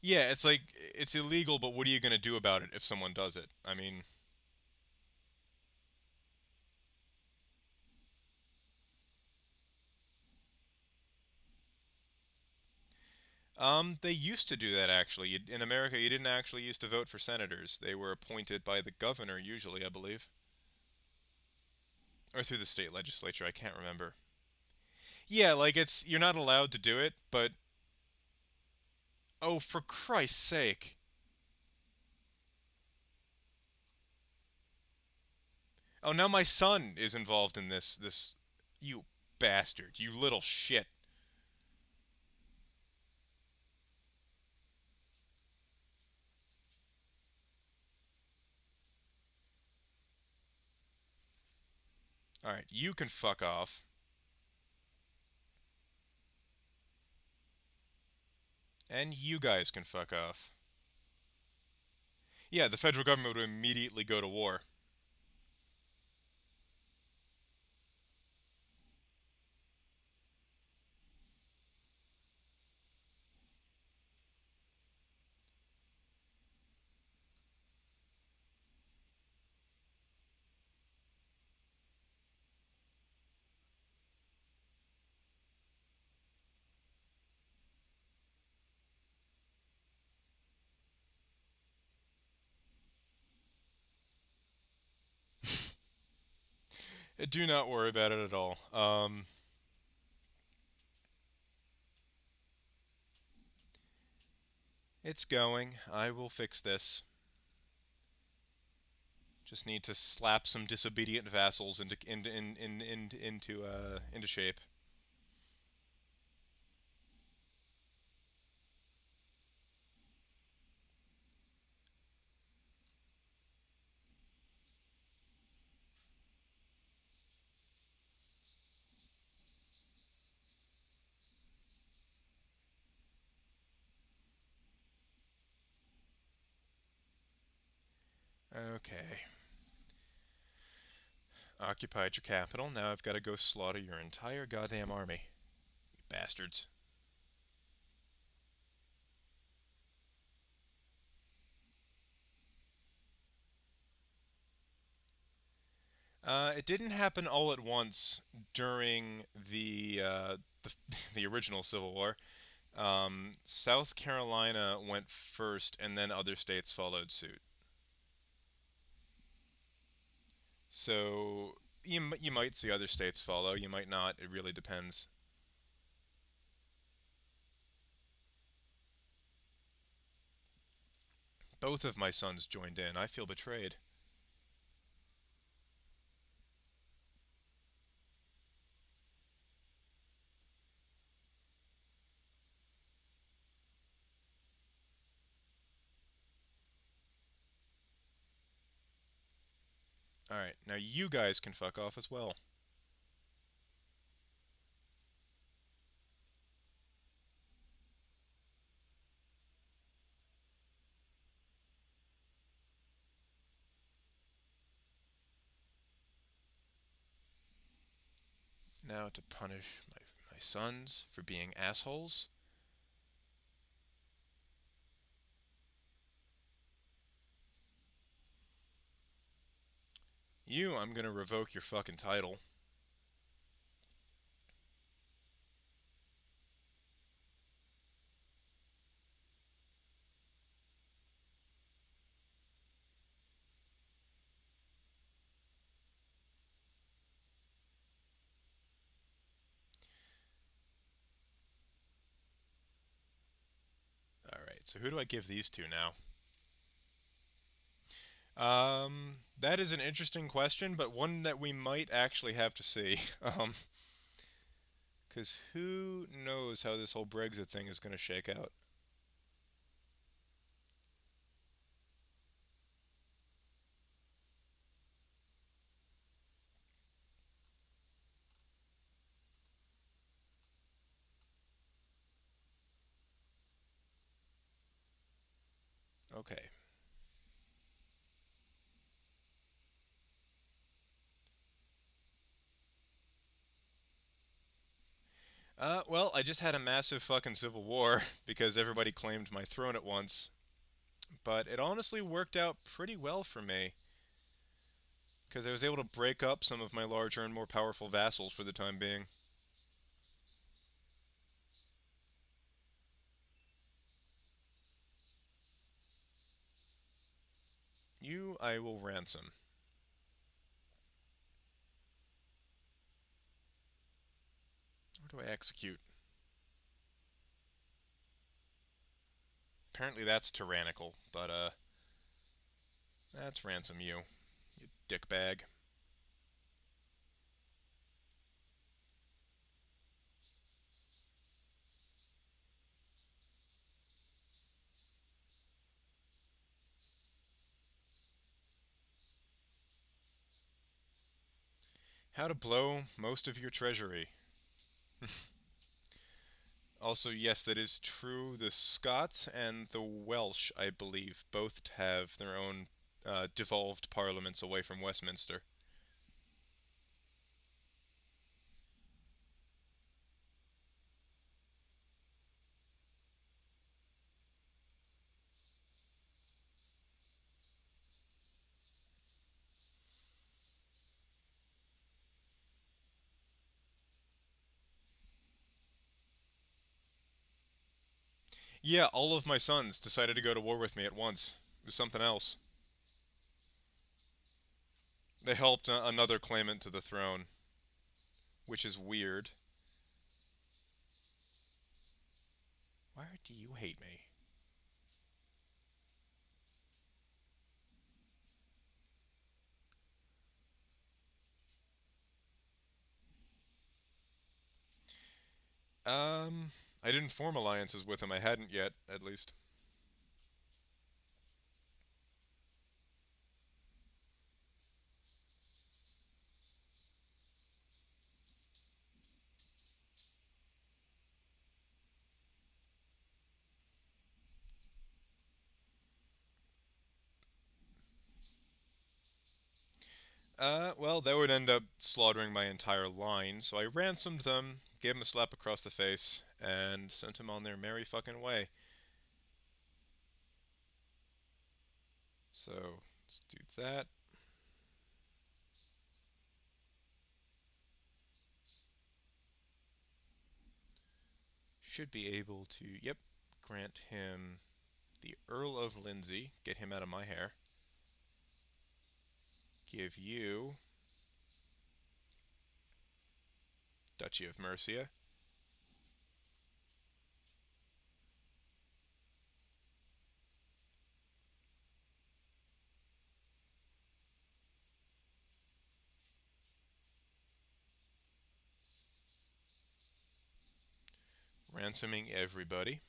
Yeah, it's like it's illegal, but what are you going to do about it if someone does it? They used to do that actually. In America, you didn't actually used to vote for senators. They were appointed by the governor usually, I believe, or through the state legislature. I can't remember. Yeah, like it's you're not allowed to do it, but oh, for Christ's sake. Oh, now my son is involved in this you bastard. You little shit. All right, you can fuck off. And you guys can fuck off. Yeah, the federal government would immediately go to war. Do not worry about it at all. It's going. I will fix this. Just need to slap some disobedient vassals into shape. Okay. Occupied your capital. Now I've got to go slaughter your entire goddamn army. You bastards. It didn't happen all at once during the, the original Civil War. South Carolina went first, and then other states followed suit. So you might see other states follow. You might not. It really depends. Both of my sons joined in. I feel betrayed. All right, now you guys can fuck off as well. Now to punish my sons for being assholes. I'm gonna revoke your fucking title. Alright, so who do I give these to now? That is an interesting question, but one that we might actually have to see. Because who knows how this whole Brexit thing is gonna shake out? Okay. Well, I just had a massive fucking civil war because everybody claimed my throne at once, but it honestly worked out pretty well for me because I was able to break up some of my larger and more powerful vassals for the time being. You, I will ransom. Or do I execute? Apparently that's tyrannical, but that's ransom you dickbag. How to blow most of your treasury. Also, yes, that is true. The Scots and the Welsh, I believe, both have their own devolved parliaments away from Westminster. Yeah, all of my sons decided to go to war with me at once. It was something else. They helped another claimant to the throne, which is weird. Why do you hate me? Um, I didn't form alliances with him. I hadn't yet, at least. Well, that would end up slaughtering my entire line, so I ransomed them, gave him a slap across the face, and sent him on their merry fucking way. So, let's do that. Should be able to, yep, grant him the Earl of Lindsey, get him out of my hair. Give you Duchy of Mercia. Ransoming everybody.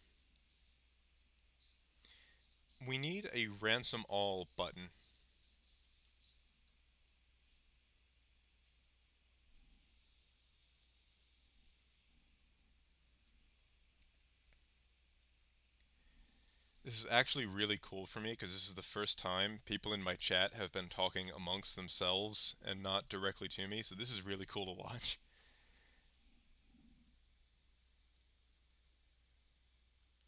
We need a ransom all button. This is actually really cool for me because this is the first time people in my chat have been talking amongst themselves and not directly to me, so this is really cool to watch.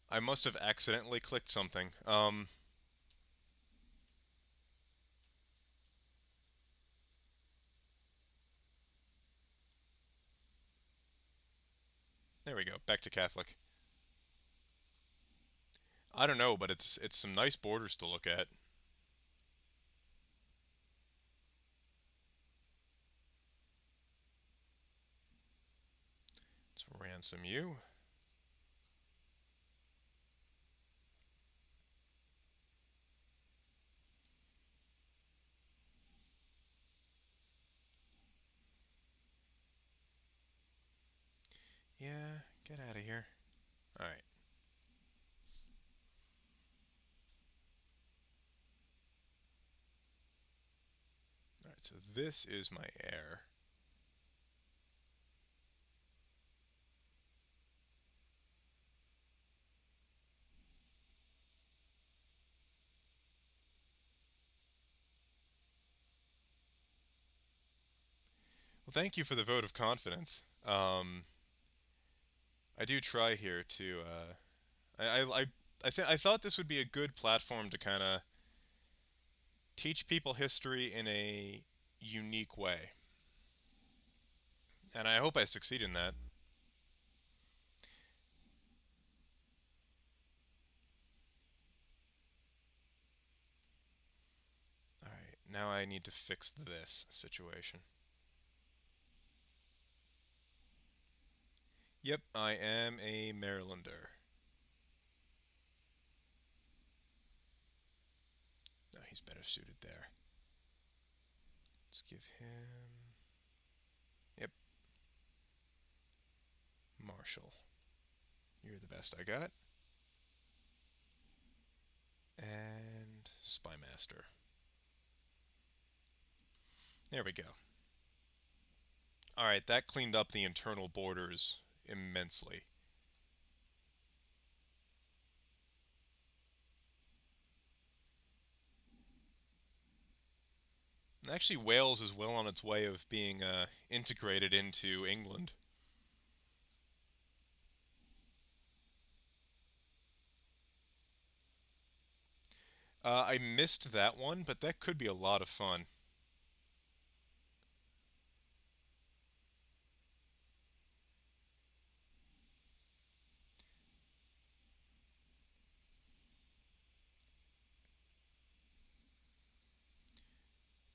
I must have accidentally clicked something. There we go. Back to Catholic. I don't know, but it's some nice borders to look at. Let's ransom you. Yeah, get out of here. All right. All right. So this is my heir. Well, thank you for the vote of confidence. I do try here to. I thought this would be a good platform to kind of teach people history in a unique way, and I hope I succeed in that. All right, now I need to fix this situation. Yep, I am a Marylander. No, he's better suited there. Let's give him. Yep, Marshall. You're the best I got. And Spymaster. There we go. All right, that cleaned up the internal borders immensely. Actually, Wales is well on its way of being integrated into England. I missed that one, but that could be a lot of fun.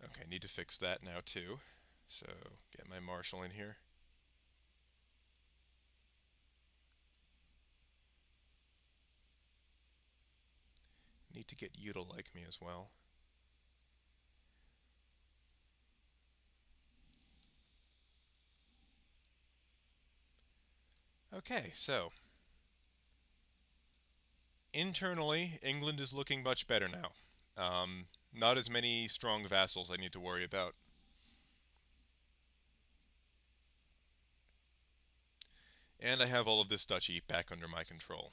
Okay, need to fix that now too. So get my marshal in here. Need to get you to like me as well. Okay, so internally, England is looking much better now. Not as many strong vassals I need to worry about. And I have all of this duchy back under my control.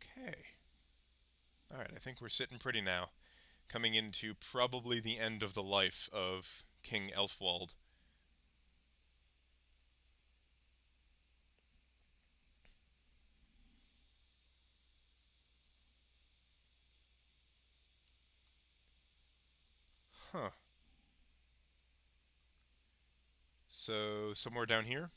Okay. Alright, I think we're sitting pretty now. Coming into probably the end of the life of King Elfwald. Huh. So, somewhere down here?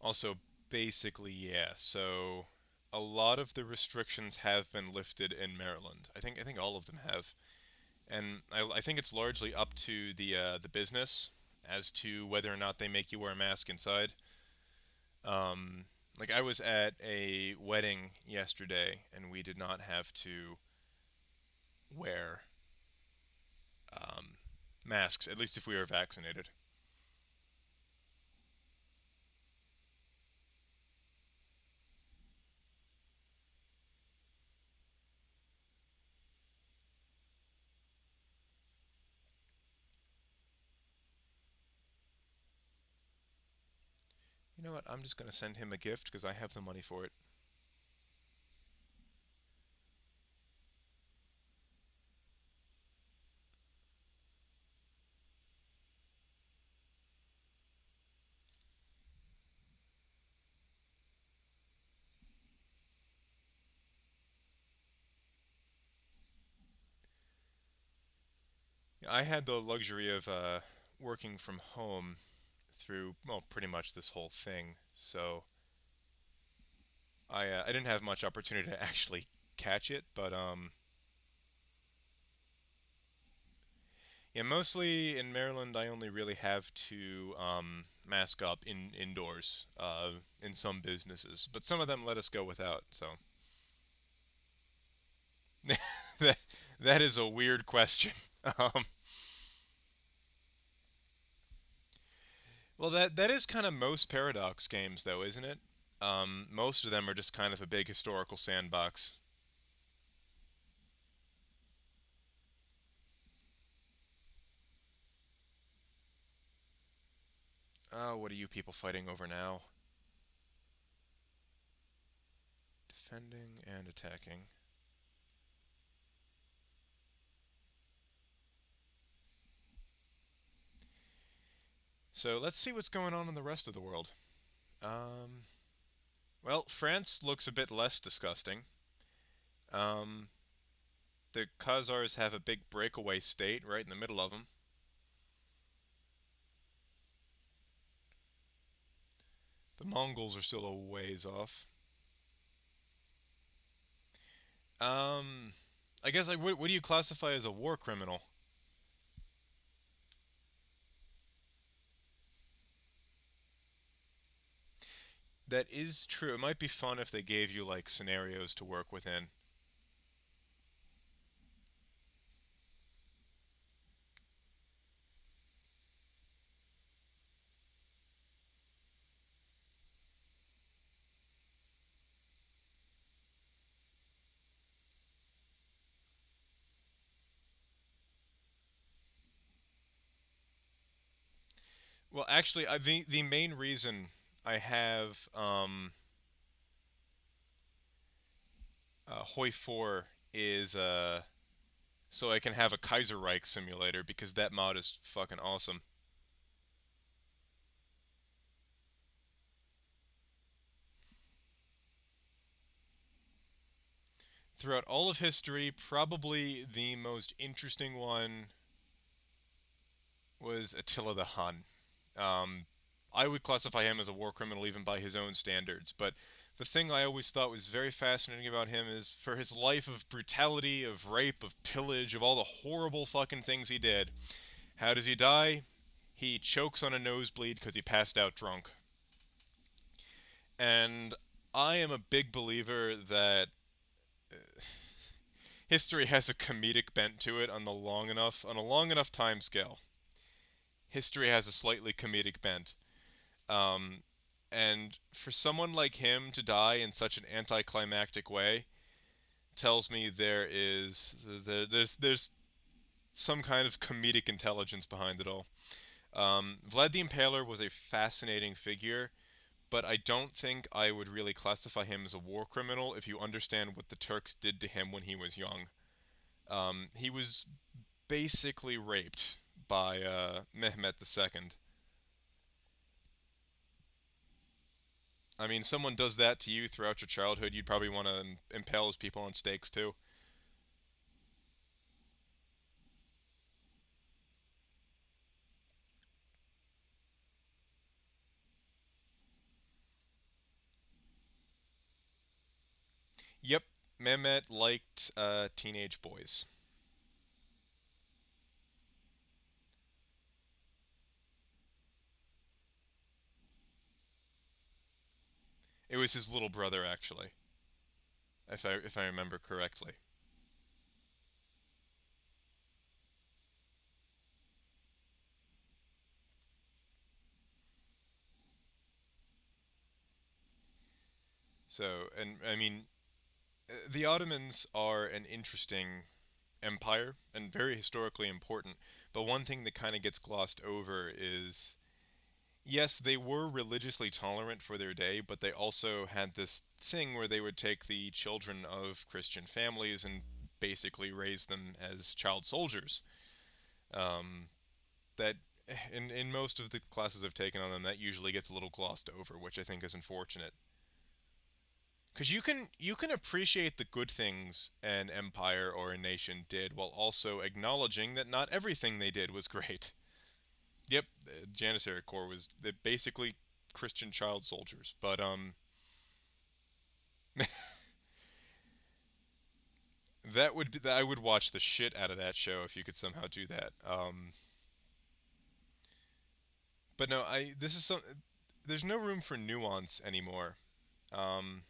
Also, basically, yeah. So, a lot of the restrictions have been lifted in Maryland. I think all of them have, and I think it's largely up to the business as to whether or not they make you wear a mask inside. Um, like I was at a wedding yesterday, and we did not have to wear um, masks, at least if we were vaccinated. You know what? I'm just gonna send him a gift because I have the money for it. I had the luxury of working from home through, well, pretty much this whole thing. So I didn't have much opportunity to actually catch it, but yeah, mostly in Maryland, I only really have to mask up indoors in some businesses, but some of them let us go without. So that that is a weird question. Um, well, that is kind of most Paradox games, though, isn't it? Most of them are just kind of a big historical sandbox. Oh, what are you people fighting over now? Defending and attacking. So let's see what's going on in the rest of the world. Um, well, France looks a bit less disgusting. Um, the Khazars have a big breakaway state right in the middle of them. The Mongols are still a ways off. Um, I guess like what do you classify as a war criminal? That is true. It might be fun if they gave you like scenarios to work within. Well, actually, the main reason I have Hoi 4 is so I can have a Kaiserreich simulator because that mod is fucking awesome. Throughout all of history, probably the most interesting one was Attila the Hun. Um, I would classify him as a war criminal even by his own standards, but the thing I always thought was very fascinating about him is for his life of brutality, of rape, of pillage, of all the horrible fucking things he did. How does he die? He chokes on a nosebleed because he passed out drunk. And I am a big believer that history has a comedic bent to it on a long enough time scale. History has a slightly comedic bent. Um, and for someone like him to die in such an anticlimactic way tells me there's some kind of comedic intelligence behind it all. Vlad the Impaler was a fascinating figure, but I don't think I would really classify him as a war criminal if you understand what the Turks did to him when he was young. He was basically raped by Mehmet II. I mean, someone does that to you throughout your childhood, you'd probably want to impale those people on stakes too. Yep, Mehmet liked teenage boys. It was his little brother, actually, if I remember correctly. So, and I mean, the Ottomans are an interesting empire and very historically important. But one thing that kind of gets glossed over is Yes, they were religiously tolerant for their day, but they also had this thing where they would take the children of Christian families and basically raise them as child soldiers. Um, that in most of the classes I've taken on them, that usually gets a little glossed over, which I think is unfortunate. Because you can appreciate the good things an empire or a nation did while also acknowledging that not everything they did was great. Yep, Janissary Corps was basically Christian child soldiers, but that would be, I would watch the shit out of that show if you could somehow do that. But no, I this is some there's no room for nuance anymore. Um,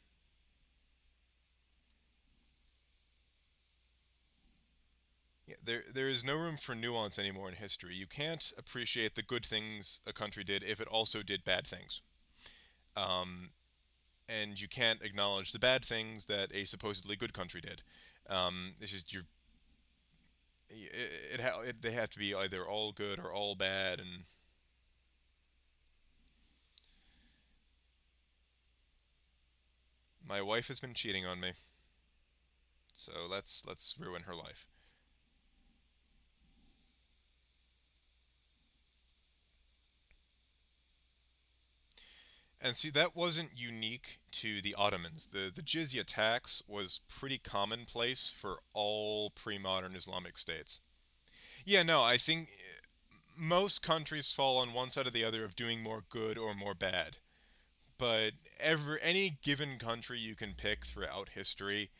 yeah, there is no room for nuance anymore in history. You can't appreciate the good things a country did if it also did bad things. Um, and you can't acknowledge the bad things that a supposedly good country did. It's just they have to be either all good or all bad, and my wife has been cheating on me, so let's ruin her life. And see, that wasn't unique to the Ottomans. The jizya tax was pretty commonplace for all pre-modern Islamic states. Yeah, no, I think most countries fall on one side or the other of doing more good or more bad. But any given country you can pick throughout history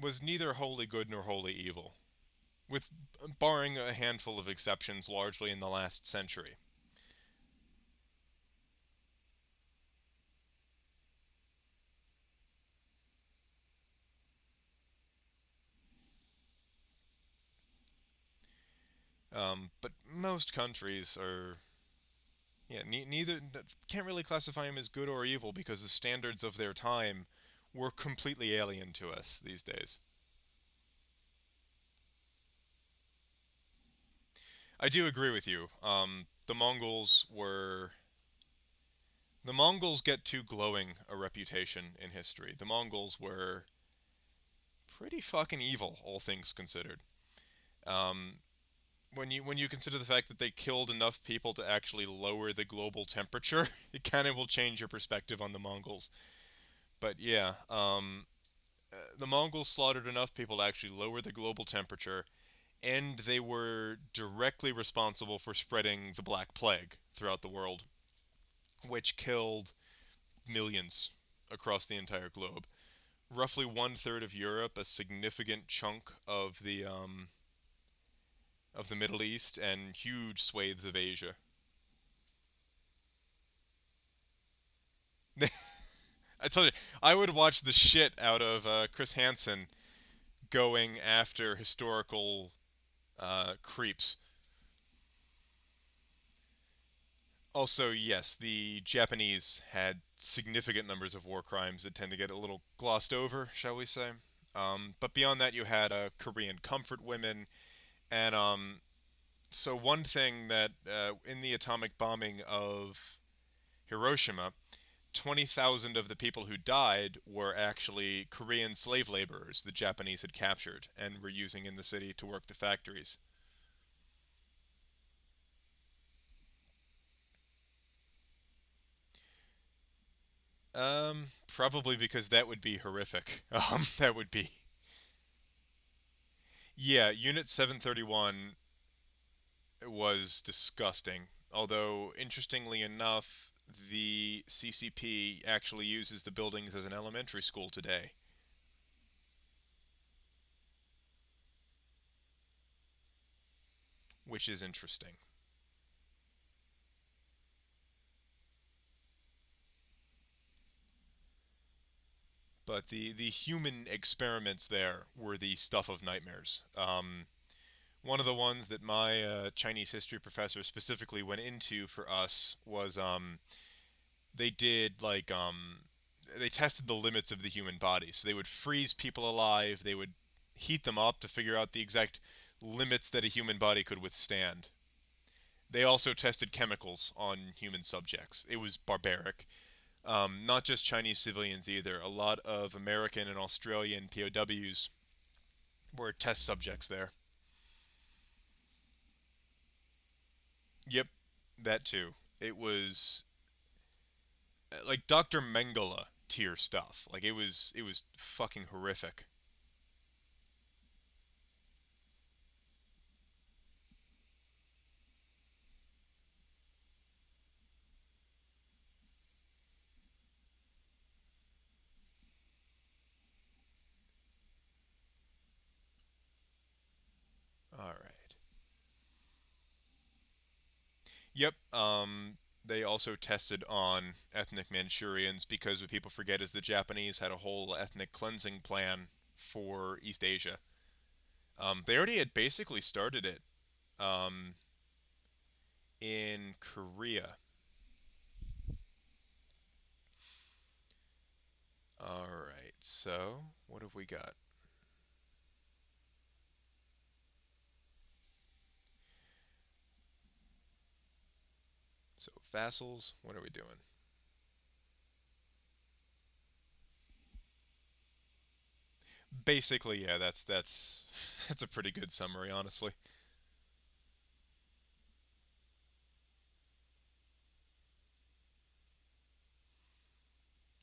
was neither wholly good nor wholly evil, with barring a handful of exceptions, largely in the last century. But most countries are, yeah, neither can't really classify them as good or evil because the standards of their time were completely alien to us these days. I do agree with you. The Mongols get too glowing a reputation in history. The Mongols were pretty fucking evil, all things considered. Um, when you consider the fact that they killed enough people to actually lower the global temperature, it kind of will change your perspective on the Mongols. But yeah, the Mongols slaughtered enough people to actually lower the global temperature, and they were directly responsible for spreading the Black Plague throughout the world, which killed millions across the entire globe. Roughly one third of Europe, a significant chunk of the Middle East, and huge swathes of Asia. I told you, I would watch the shit out of Chris Hansen going after historical creeps. Also, yes, the Japanese had significant numbers of war crimes that tend to get a little glossed over, shall we say. But beyond that, you had Korean comfort women, and so one thing that in the atomic bombing of Hiroshima, 20,000 of the people who died were actually Korean slave laborers the Japanese had captured and were using in the city to work the factories. Probably because that would be horrific. That would be. Yeah, Unit 731 was disgusting. Although, interestingly enough, the CCP actually uses the buildings as an elementary school today, which is interesting. But the human experiments there were the stuff of nightmares. One of the ones that my Chinese history professor specifically went into for us was they did they tested the limits of the human body. So they would freeze people alive. They would heat them up to figure out the exact limits that a human body could withstand. They also tested chemicals on human subjects. It was barbaric. Not just Chinese civilians either. A lot of American and Australian POWs were test subjects there. Yep, that too. It was like Dr. Mengele tier stuff. Like it was fucking horrific. All right. Yep. They also tested on ethnic Manchurians because what people forget is the Japanese had a whole ethnic cleansing plan for East Asia. They already had basically started it um, in Korea. All right. So what have we got? So vassals. What are we doing? Basically, yeah. That's that's a pretty good summary, honestly.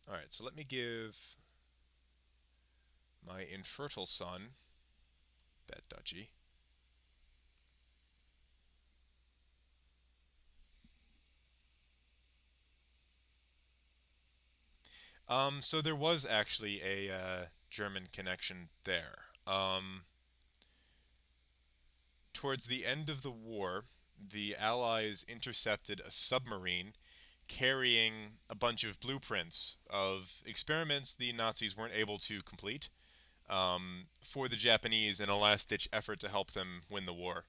All right. So let me give my infertile son that duchy. So there was actually a German connection there. Towards the end of the war, the Allies intercepted a submarine carrying a bunch of blueprints of experiments the Nazis weren't able to complete for the Japanese in a last-ditch effort to help them win the war.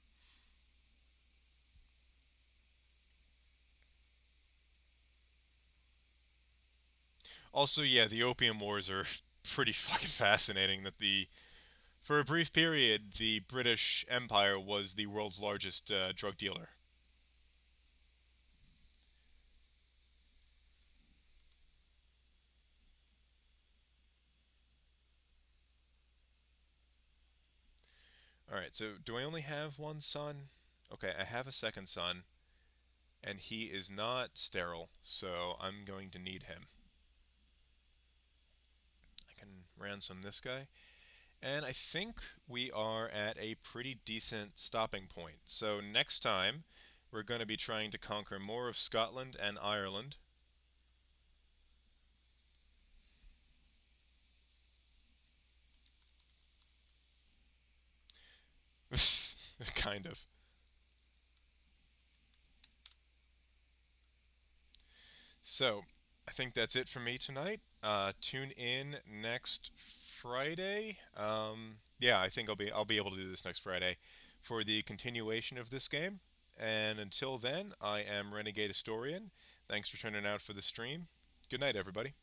Also, yeah, the Opium Wars are pretty fucking fascinating. That the For a brief period, the British Empire was the world's largest drug dealer. All right, so do I only have one son? Okay, I have a second son, and he is not sterile, so I'm going to need him. I can ransom this guy. And I think we are at a pretty decent stopping point. So next time, we're going to be trying to conquer more of Scotland and Ireland. Kind of. So, I think that's it for me tonight. Tune in next Friday. Yeah, I think I'll be able to do this next Friday for the continuation of this game. And until then, I am Renegade Historian. Thanks for turning out for the stream. Good night, everybody.